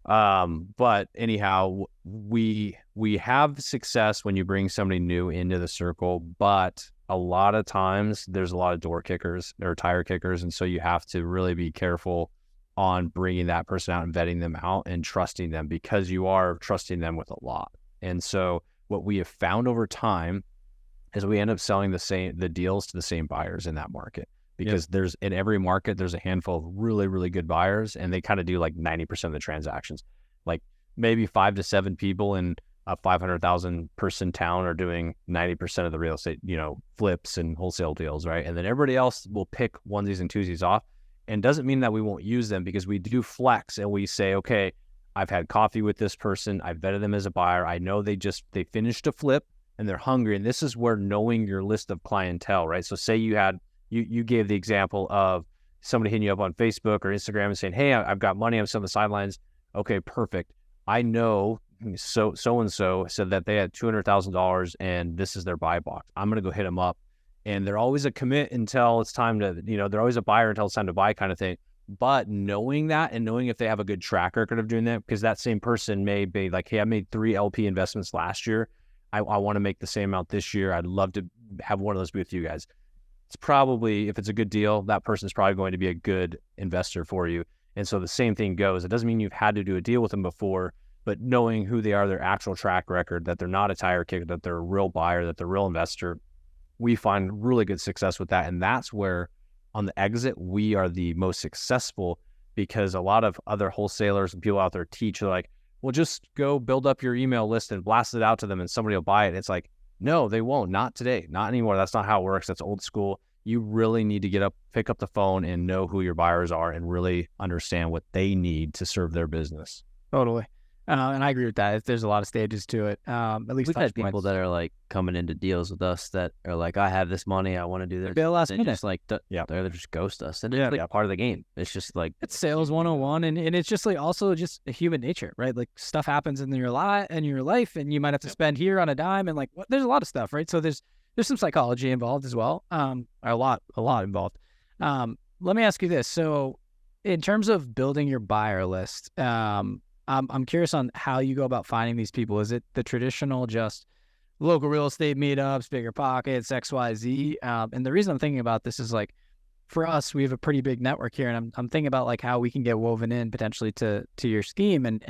But anyhow, we have success when you bring somebody new into the circle, but a lot of times there's a lot of door kickers or tire kickers. And so you have to really be careful on bringing that person out and vetting them out and trusting them, because you are trusting them with a lot. And so what we have found over time is we end up selling the deals to the same buyers in that market, because there's in every market, there's a handful of really, really good buyers, and they kind of do like 90% of the transactions. Like maybe 5 to 7 people in a 500,000 person town are doing 90% of the real estate, flips and wholesale deals, right? And then everybody else will pick onesies and twosies off. And doesn't mean that we won't use them, because we do flex and we say, okay, I've had coffee with this person. I vetted them as a buyer. I know they finished a flip and they're hungry. And this is where knowing your list of clientele, right? So say you gave the example of somebody hitting you up on Facebook or Instagram and saying, hey, I've got money. I'm still on the sidelines. Okay, perfect. I know so-and-so said that they had $200,000 and this is their buy box. I'm going to go hit them up. And they're always a commit until it's time to, they're always a buyer until it's time to buy kind of thing. But knowing that and knowing if they have a good track record of doing that, because that same person may be like, hey, I made 3 LP investments last year. I want to make the same amount this year. I'd love to have one of those be with you guys. It's probably, if it's a good deal, that person's probably going to be a good investor for you. And so the same thing goes. It doesn't mean you've had to do a deal with them before, but knowing who they are, their actual track record, that they're not a tire kicker, that they're a real buyer, that they're a real investor, we find really good success with that. And that's where on the exit, we are the most successful, because a lot of other wholesalers and people out there teach, they're like, well, just go build up your email list and blast it out to them and somebody will buy it. It's like, no, they won't. Not today. Not anymore. That's not how it works. That's old school. You really need to pick up the phone and know who your buyers are and really understand what they need to serve their business. Totally. And I agree with that. There's a lot of stages to it. At least we've had people that are like coming into deals with us that are like, I have this money, I want to do this. They'll last minute. Just like, they just ghost us. And it's like part of the game. It's just like, it's sales 101. And it's just like also just a human nature, right? Like stuff happens in your life and you might have to spend here on a dime and like, there's a lot of stuff, right? So there's some psychology involved as well. A lot involved. Let me ask you this. So in terms of building your buyer list, I'm curious on how you go about finding these people. Is it the traditional just local real estate meetups, bigger pockets, XYZ? And the reason I'm thinking about this is like, for us, we have a pretty big network here, and I'm thinking about like how we can get woven in potentially to your scheme. And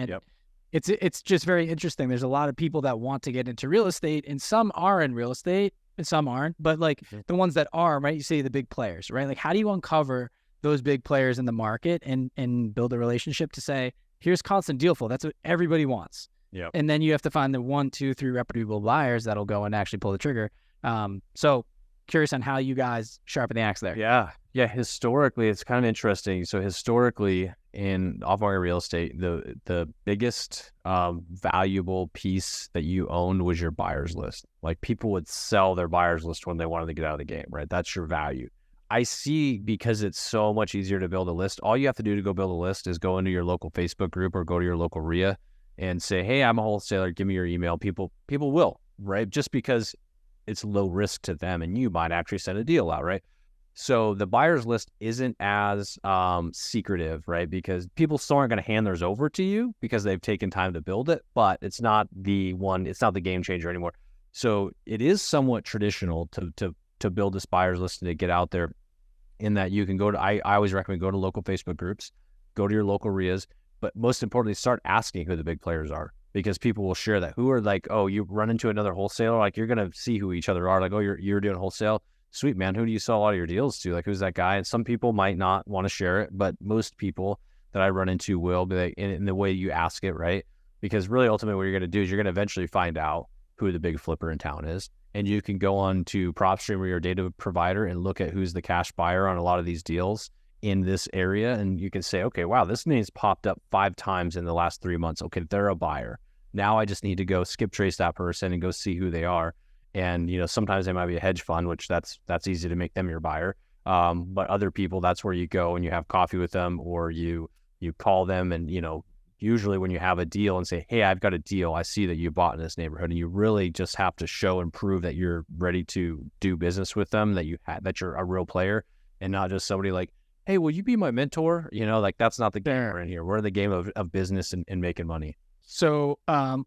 it's just very interesting. There's a lot of people that want to get into real estate, and some are in real estate and some aren't. But like the ones that are, right? You see the big players, right? Like how do you uncover those big players in the market and build a relationship to say, here's constant deal flow. That's what everybody wants. Yeah. And then you have to find the 1, 2, 3 reputable buyers that'll go and actually pull the trigger. So curious on how you guys sharpen the axe there. Yeah. Historically, it's kind of interesting. So historically in off-market real estate, the biggest valuable piece that you owned was your buyer's list. Like people would sell their buyer's list when they wanted to get out of the game, right? That's your value. I see, because it's so much easier to build a list. All you have to do to go build a list is go into your local Facebook group or go to your local RIA and say, hey, I'm a wholesaler. Give me your email. People will, right? Just because it's low risk to them, and you might actually send a deal out, right? So the buyer's list isn't as secretive, right? Because people still aren't going to hand theirs over to you because they've taken time to build it, but it's not the game changer anymore. So it is somewhat traditional to build this buyer's list and to get out there, in that you can go to, I always recommend go to local Facebook groups, go to your local RIAs, but most importantly, start asking who the big players are, because people will share that. Who are like, oh, you run into another wholesaler, like you're going to see who each other are. Like, oh, you're doing wholesale. Sweet, man. Who do you sell a lot of your deals to? Like, who's that guy? And some people might not want to share it, but most people that I run into will be like, in the way you ask it, right? Because really, ultimately, what you're going to do is you're going to eventually find out who the big flipper in town is. And you can go on to PropStream or your data provider and look at who's the cash buyer on a lot of these deals in this area. And you can say, okay, wow, this name's popped up 5 times in the last 3 months. Okay, they're a buyer. Now I just need to go skip trace that person and go see who they are. And, sometimes they might be a hedge fund, which that's easy to make them your buyer. But other people, that's where you go and you have coffee with them, or you call them and, usually when you have a deal and say, hey, I've got a deal, I see that you bought in this neighborhood, and you really just have to show and prove that you're ready to do business with them, that you're a real player and not just somebody like, hey, will you be my mentor? Like that's not the game we're in here. We're in the game of business and making money. So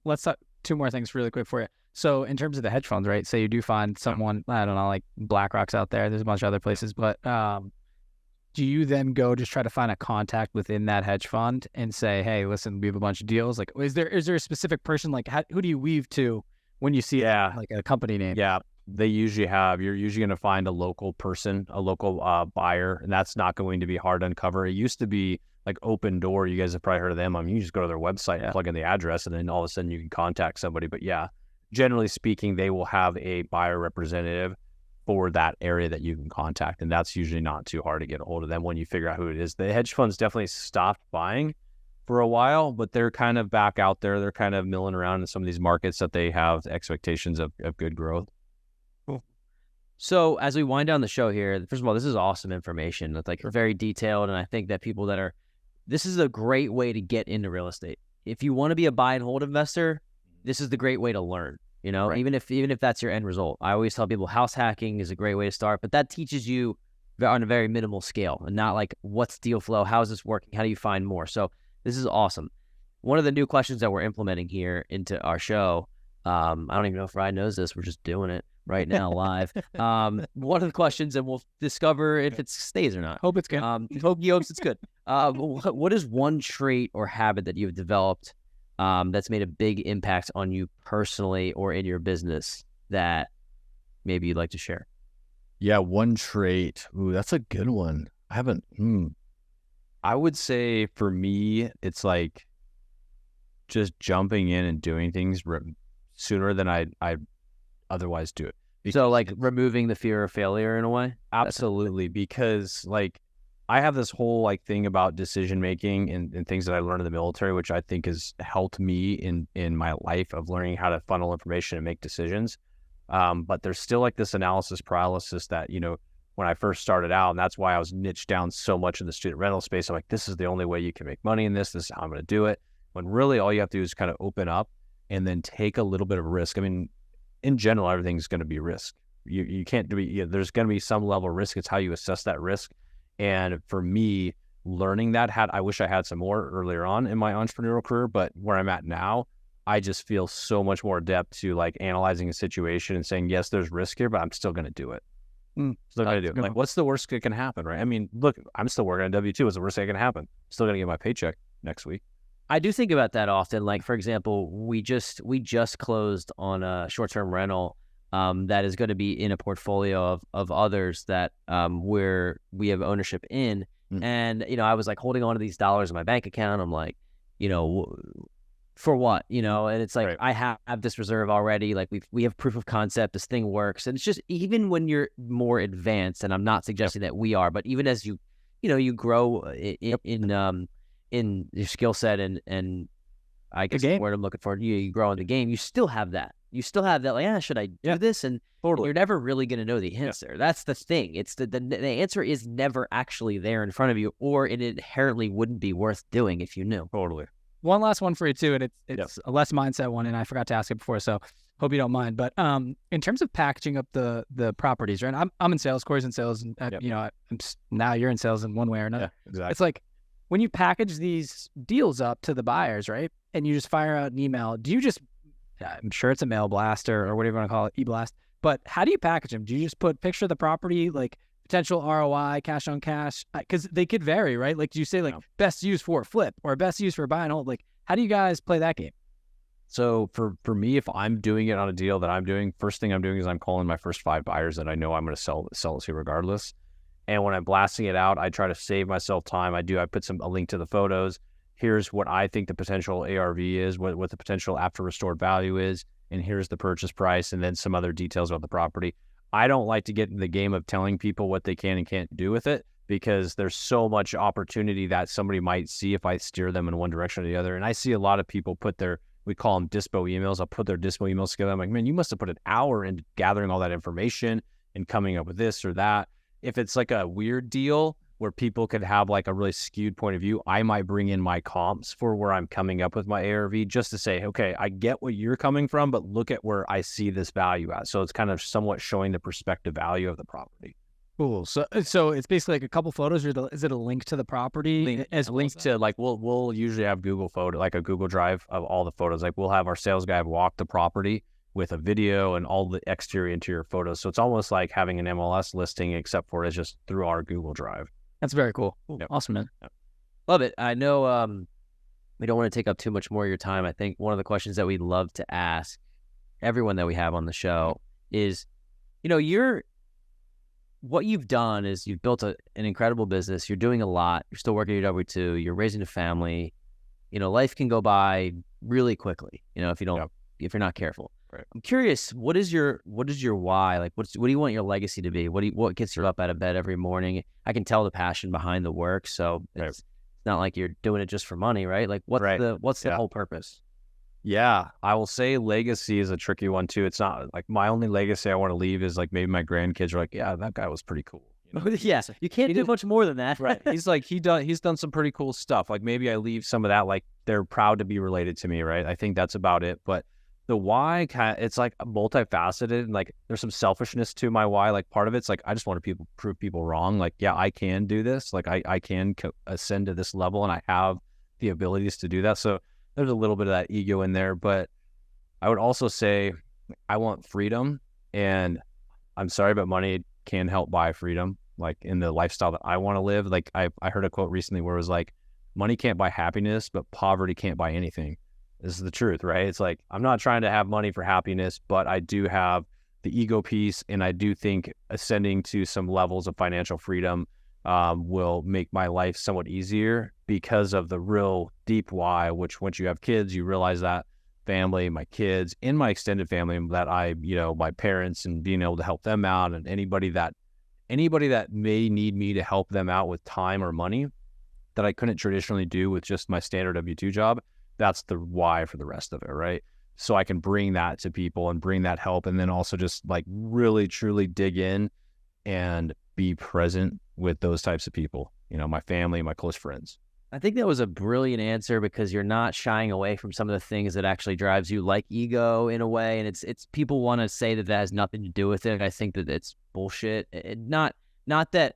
let's talk 2 more things really quick for you. So in terms of the hedge funds, right? Say you do find someone, I don't know, like BlackRock's out there. There's a bunch of other places, but do you then go just try to find a contact within that hedge fund and say, hey, listen, we have a bunch of deals? Like, is there a specific person, like who do you weave to when you see like a company name? Yeah, you're usually going to find a local person, a local buyer, and that's not going to be hard to uncover. It used to be like Open Door. You guys have probably heard of them. You just go to their website and plug in the address, and then all of a sudden you can contact somebody. But yeah, generally speaking, they will have a buyer representative for that area that you can contact. And that's usually not too hard to get a hold of them when you figure out who it is. The hedge funds definitely stopped buying for a while, but they're kind of back out there. They're kind of milling around in some of these markets that they have expectations of good growth. Cool. So as we wind down the show here, first of all, this is awesome information. It's like very detailed. And I think that this is a great way to get into real estate. If you want to be a buy and hold investor, this is the great way to learn. Right. even if that's your end result. I always tell people house hacking is a great way to start, but that teaches you on a very minimal scale and not like what's deal flow, how is this working, how do you find more. So this is awesome. One of the new questions that we're implementing here into our show, I don't even know if Ryan knows this, we're just doing it right now live. One of the questions, and we'll discover if it stays or not. Hope it's good. He hopes it's good. What is one trait or habit that you've developed that's made a big impact on you personally or in your business that maybe you'd like to share? Yeah, one trait. Ooh, that's a good one. I would say for me, it's like just jumping in and doing things sooner than I otherwise do it. So like removing the fear of failure in a way? Absolutely, because like I have this whole like thing about decision making and things that I learned in the military, which I think has helped me in my life of learning how to funnel information and make decisions. But there's still like this analysis paralysis that, when I first started out, and that's why I was niched down so much in the student rental space. I'm like, this is the only way you can make money in this. This is how I'm going to do it. When really all you have to do is kind of open up and then take a little bit of risk. I mean, in general, everything's going to be risk. You can't do it. There's going to be some level of risk. It's how you assess that risk. And for me, learning that I wish I had some more earlier on in my entrepreneurial career, but where I'm at now, I just feel so much more adept to like analyzing a situation and saying, yes, there's risk here, but I'm still going to do it. Still going to do it. Like, what's the worst that can happen, right? I mean, look, I'm still working on W-2. What's the worst that can happen? Still going to get my paycheck next week. I do think about that often. Like, for example, we just closed on a short-term rental that is going to be in a portfolio of others that where we have ownership in. And, I was like holding on to these dollars in my bank account. I'm like, for what, and it's like, right. I have this reserve already. Like we have proof of concept, this thing works. And it's just, even when you're more advanced, and I'm not suggesting that we are, but even as you you grow in your skill set and I guess the word I'm looking for, you grow in the game, you still have that. You still have that, like, should I do this? And totally. You're never really going to know the answer. Yeah. That's the thing. It's the answer is never actually there in front of you, or it inherently wouldn't be worth doing if you knew. Totally. One last one for you too, and it's a less mindset one, and I forgot to ask it before. So hope you don't mind. But in terms of packaging up the properties, right? I'm in sales, Corey's in sales, and now you're in sales in one way or another. Yeah, exactly. It's like when you package these deals up to the buyers, right? And you just fire out an email. Do you just, I'm sure it's a mail blaster or whatever you want to call it, e-blast. But how do you package them? Do you just put picture of the property, like potential ROI, cash on cash? Because they could vary, right? Like, do you say best use for a flip or best use for buy and hold? Like, how do you guys play that game? So for me, if I'm doing it on a deal that I'm doing, first thing I'm doing is I'm calling my first 5 buyers that I know I'm going to sell it to regardless. And when I'm blasting it out, I try to save myself time. I put a link to the photos. Here's what I think the potential ARV is, what the potential after restored value is, and here's the purchase price, and then some other details about the property. I don't like to get in the game of telling people what they can and can't do with it, because there's so much opportunity that somebody might see if I steer them in one direction or the other. And I see a lot of people we call them dispo emails. I'll put their dispo emails together. I'm like, man, you must have put an hour into gathering all that information and coming up with this or that. If it's like a weird deal where people could have like a really skewed point of view, I might bring in my comps for where I'm coming up with my ARV, just to say, okay, I get what you're coming from, but look at where I see this value at. So it's kind of somewhat showing the perspective value of the property. Cool. So it's basically like a couple photos, or is it a link to the property? As linked to, like, we'll usually have Google photo, like a Google Drive of all the photos. Like, we'll have our sales guy walk the property with a video and all the exterior interior photos. So it's almost like having an MLS listing, except for it's just through our Google Drive. That's very cool. Yep. Awesome, man. Yep. Love it. I know we don't want to take up too much more of your time. I think one of the questions that we'd love to ask everyone that we have on the show is, what you've done is you've built an incredible business. You're doing a lot. You're still working your W-2. You're raising a family. Life can go by really quickly, if you're not careful. Right. I'm curious, what is your why? Like, what do you want your legacy to be? What gets you up out of bed every morning? I can tell the passion behind the work. So it's not like you're doing it just for money, right? Like, what's the whole purpose? Yeah, I will say legacy is a tricky one too. It's not like my only legacy I want to leave is like maybe my grandkids are like, yeah, that guy was pretty cool. Yeah, you can't do much more than that. Right. He's done some pretty cool stuff. Like, maybe I leave some of that, like they're proud to be related to me, right? I think that's about it. But the why, it's like multifaceted, and like there's some selfishness to my why. Like, part of it's like I just want to prove people wrong. Like, yeah, I can do this. Like, I can ascend to this level, and I have the abilities to do that. So there's a little bit of that ego in there, but I would also say I want freedom, and I'm sorry, but money can help buy freedom, like in the lifestyle that I want to live. Like, I heard a quote recently where it was like, money can't buy happiness, but poverty can't buy anything. This is the truth, right? It's like, I'm not trying to have money for happiness, but I do have the ego piece, and I do think ascending to some levels of financial freedom will make my life somewhat easier because of the real deep why, which once you have kids, you realize that family, my kids, and my extended family, that my parents, and being able to help them out, and anybody that may need me to help them out with time or money that I couldn't traditionally do with just my standard W-2 job. That's the why for the rest of it, right? So I can bring that to people and bring that help, and then also just like really truly dig in and be present with those types of people, my family, my close friends. I think that was a brilliant answer, because you're not shying away from some of the things that actually drives you, like ego in a way. And it's people want to say that has nothing to do with it. I think that it's bullshit. Not that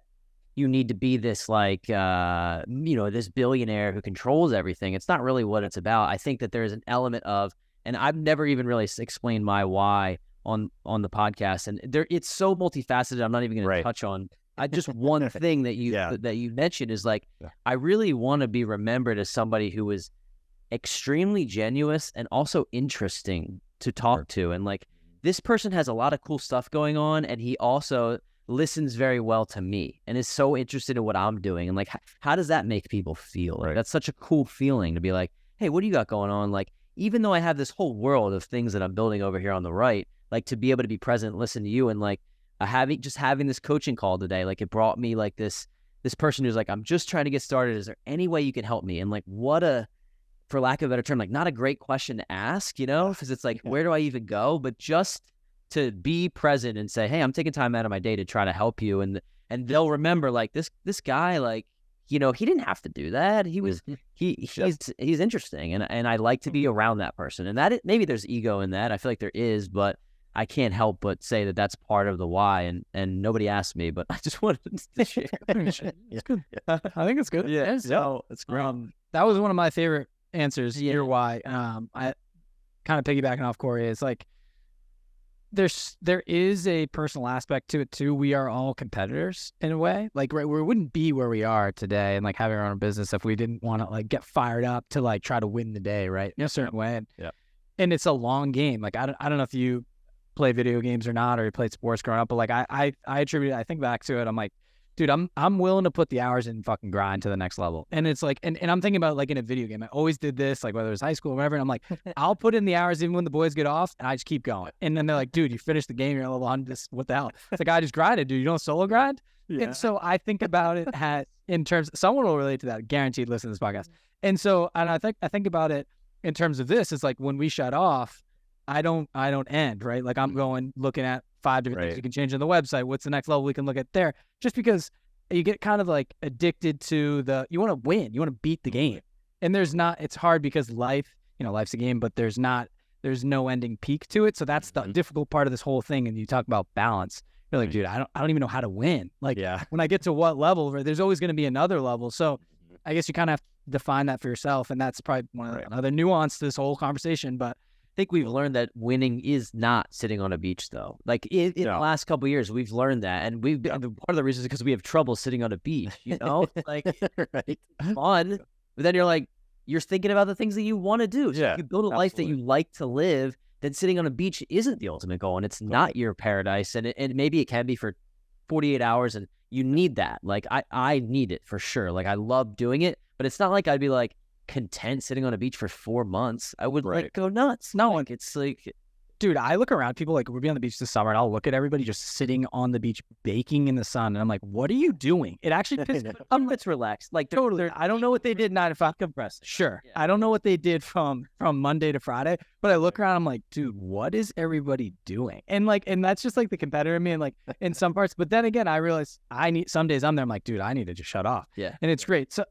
you need to be this like, this billionaire who controls everything. It's not really what it's about. I think that there's an element of, and I've never even really explained my why on the podcast. And it's so multifaceted. I'm not even going to touch on just one thing that you mentioned is like, I really want to be remembered as somebody who is extremely genuine and also interesting to talk to. And like, this person has a lot of cool stuff going on, and he also listens very well to me and is so interested in what I'm doing. And like, how does that make people feel? Like, that's such a cool feeling to be like, hey, what do you got going on? Like, even though I have this whole world of things that I'm building over here on the right, like, to be able to be present and listen to you, and like having this coaching call today, like, it brought me like this person who's like, I'm just trying to get started. Is there any way you can help me? And like, for lack of a better term, like, not a great question to ask, because it's like, where do I even go? But just to be present and say, hey, I'm taking time out of my day to try to help you. And they'll remember, like, this guy, like, he didn't have to do that. He was he's interesting, and I like to be around that person. And maybe there's ego in that. I feel like there is, but I can't help but say that that's part of the why. And nobody asked me, but I just wanted to share. It's good. I think it's good. Yeah, So it's great. that was one of my favorite answers. Your why. I kind of piggybacking off Corey. It's like there is a personal aspect to it too. We are all competitors in a way. Like, right, we wouldn't be where we are today and like having our own business if we didn't want to like get fired up to like try to win the day, right? In a certain way. And it's a long game. Like I don't know if you play video games or not, or you played sports growing up, but like I attribute it, I think back to it, I'm like, dude, I'm willing to put the hours in and fucking grind to the next level. And it's like, and I'm thinking about like in a video game, I always did this, like whether it was high school or whatever. And I'm like, I'll put in the hours even when the boys get off, and I just keep going. And then they're like, dude, you finished the game, you're level 100, what the hell? It's like, I just grinded, dude. You don't solo grind? Yeah. And so I think about it in terms, someone will relate to that, guaranteed listen to this podcast. And so, and I think about it in terms of this, it's like when we shut off, I don't end, right? Like I'm going, looking at 5 different things you can change on the website. What's the next level we can look at there? Just because you get kind of like addicted to you want to win, you want to beat the game. And it's hard because life's a game, but there's no ending peak to it. So that's the difficult part of this whole thing. And you talk about balance. You're like, dude, I don't even know how to win. Like when I get to what level, right, there's always going to be another level. So I guess you kind of have to define that for yourself. And that's probably another nuance to this whole conversation, but I think we've learned that winning is not sitting on a beach, though. Like in the last couple of years, we've learned that, and we've been, part of the reason is because we have trouble sitting on a beach. Like it's fun, but then you're thinking about the things that you want to do. So if you build a life that you like to live, then sitting on a beach isn't the ultimate goal, and it's not your paradise. And maybe it can be for 48 hours, and you need that. Like I need it for sure. Like I love doing it, but it's not like I'd be like content sitting on a beach for 4 months. I would like go nuts. No one. It's like, dude, I look around, people like, we'll be on the beach this summer, and I'll look at everybody just sitting on the beach baking in the sun, and I'm like, what are you doing? It actually pisses me off. It's relaxed. Like totally. I don't know what they did 9 to 5 compressed. Sure. Yeah. I don't know what they did from Monday to Friday, but I look around, I'm like, dude, what is everybody doing? And that's just like the competitor in me, and like in some parts. But then again, I realize some days I'm there, I'm like, dude, I need to just shut off. Yeah. And it's great. So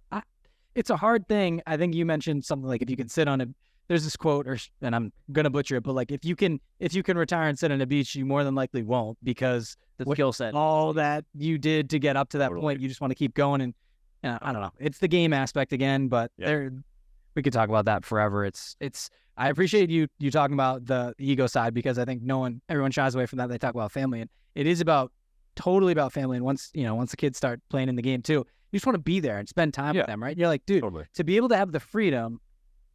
it's a hard thing. I think you mentioned something like if you can sit on there's this quote, and I'm gonna butcher it, but like if you can retire and sit on a beach, you more than likely won't, because the skill set, all that you did to get up to that point, you just want to keep going. And I don't know, it's the game aspect again, but we could talk about that forever. It's I appreciate you talking about the ego side, because I think everyone shies away from that. They talk about family, and it is totally about family. And once the kids start playing in the game too, you just want to be there and spend time with them, right? You're like, dude, to be able to have the freedom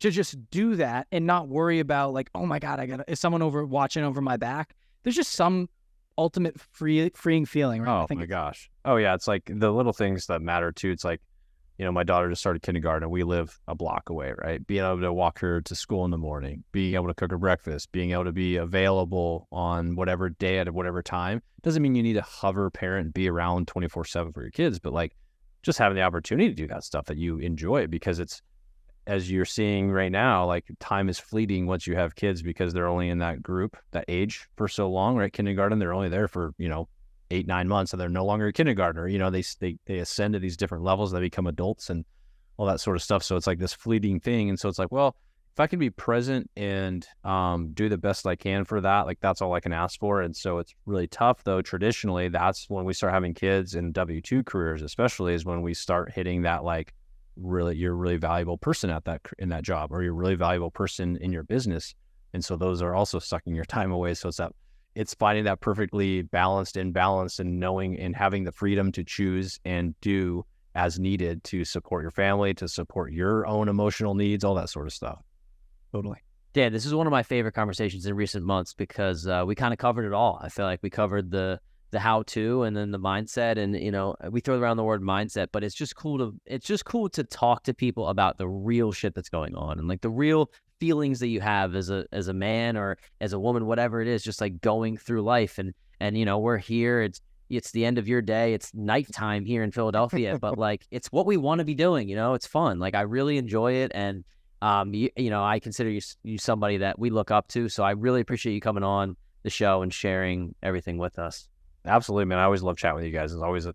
to just do that and not worry about like, oh my God, is someone watching over my back? There's just some ultimate freeing feeling, right? Oh my gosh. Oh yeah. It's like the little things that matter too. It's like, my daughter just started kindergarten, and we live a block away, right? Being able to walk her to school in the morning, being able to cook her breakfast, being able to be available on whatever day at whatever time. Doesn't mean you need to hover parent and be around 24/7 for your kids, but like just having the opportunity to do that stuff that you enjoy, because it's, as you're seeing right now, like time is fleeting once you have kids, because they're only in that group, that age for so long, right? Kindergarten, they're only there for, 8-9 months, and they're no longer a kindergartner. They ascend to these different levels, they become adults and all that sort of stuff. So it's like this fleeting thing. And so it's like, well, if I can be present and do the best I can for that, like that's all I can ask for. And so it's really tough, though. Traditionally, that's when we start having kids in W-2 careers, especially, is when we start hitting that, like, really, you're a really valuable person in that job, or you're a really valuable person in your business. And so those are also sucking your time away. So it's finding that perfectly balanced and knowing and having the freedom to choose and do as needed to support your family, to support your own emotional needs, all that sort of stuff. Totally. Dan, this is one of my favorite conversations in recent months, because we kind of covered it all. I feel like we covered the how-to, and then the mindset, and we throw around the word mindset, but it's just cool to talk to people about the real shit that's going on, and like the real feelings that you have as a man or as a woman, whatever it is, just like going through life. And we're here. It's the end of your day. It's nighttime here in Philadelphia, but like it's what we want to be doing. It's fun. Like I really enjoy it, and I consider you somebody that we look up to. So I really appreciate you coming on the show and sharing everything with us. Absolutely, man. I always love chatting with you guys. It's always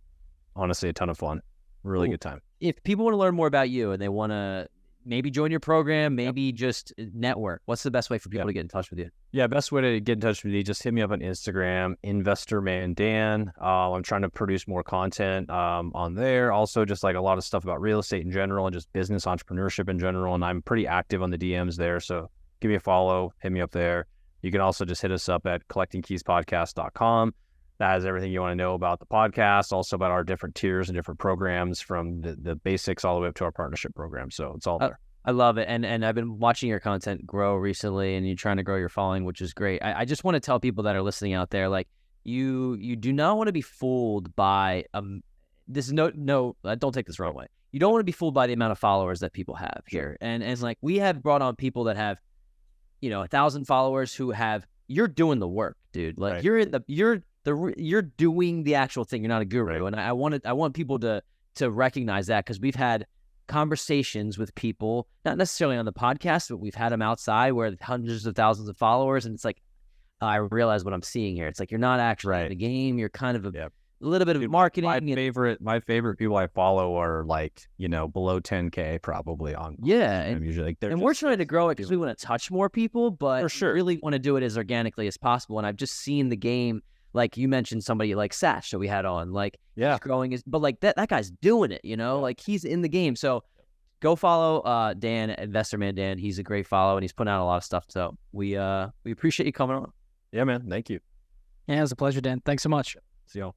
honestly a ton of fun. Really good time. if people want to learn more about you and they want to maybe join your program, maybe just network, what's the best way for people to get in touch with you? Yeah, best way to get in touch with me, just hit me up on Instagram, InvestorManDan. I'm trying to produce more content on there. Also, just like a lot of stuff about real estate in general and just business entrepreneurship in general. And I'm pretty active on the DMs there. So give me a follow, hit me up there. You can also just hit us up at collectingkeyspodcast.com. That has everything you want to know about the podcast, also about our different tiers and different programs, from the basics all the way up to our partnership program. So it's all there. I love it. And I've been watching your content grow recently, and you're trying to grow your following, which is great. I just want to tell people that are listening out there, like, you do not want to be fooled by this. No, don't take this the wrong way. You don't want to be fooled by the amount of followers that people have here. And like, we have brought on people that have, 1,000 followers who have, you're doing the work, dude. Like, right. You're doing the actual thing. You're not a guru. Right. And I want people to recognize that, because we've had conversations with people, not necessarily on the podcast, but we've had them outside where hundreds of thousands of followers. And it's like, I realize what I'm seeing here. It's like, you're not actually in the game. You're kind of a little bit of marketing. My favorite people I follow are like, below 10K probably on. Yeah. And usually like, and we're trying to grow it because we want to touch more people, but really want to do it as organically as possible. And I've just seen the game. Like you mentioned somebody like Satch that we had on, like he's growing but like that guy's doing it, like he's in the game. So go follow Dan, InvestorManDan. He's a great follow, and he's putting out a lot of stuff. So we appreciate you coming on. Yeah, man. Thank you. Yeah, it was a pleasure, Dan. Thanks so much. See y'all.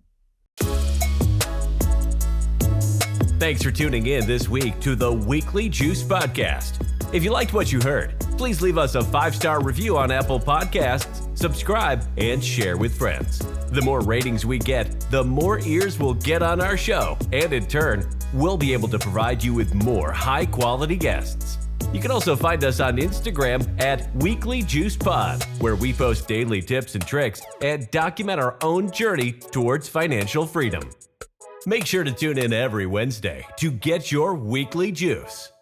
Thanks for tuning in this week to the Weekly Juice Podcast. If you liked what you heard, please leave us a 5-star review on Apple Podcasts, subscribe, and share with friends. The more ratings we get, the more ears we'll get on our show, and in turn, we'll be able to provide you with more high-quality guests. You can also find us on Instagram at Weekly Juice Pod, where we post daily tips and tricks and document our own journey towards financial freedom. Make sure to tune in every Wednesday to get your weekly juice.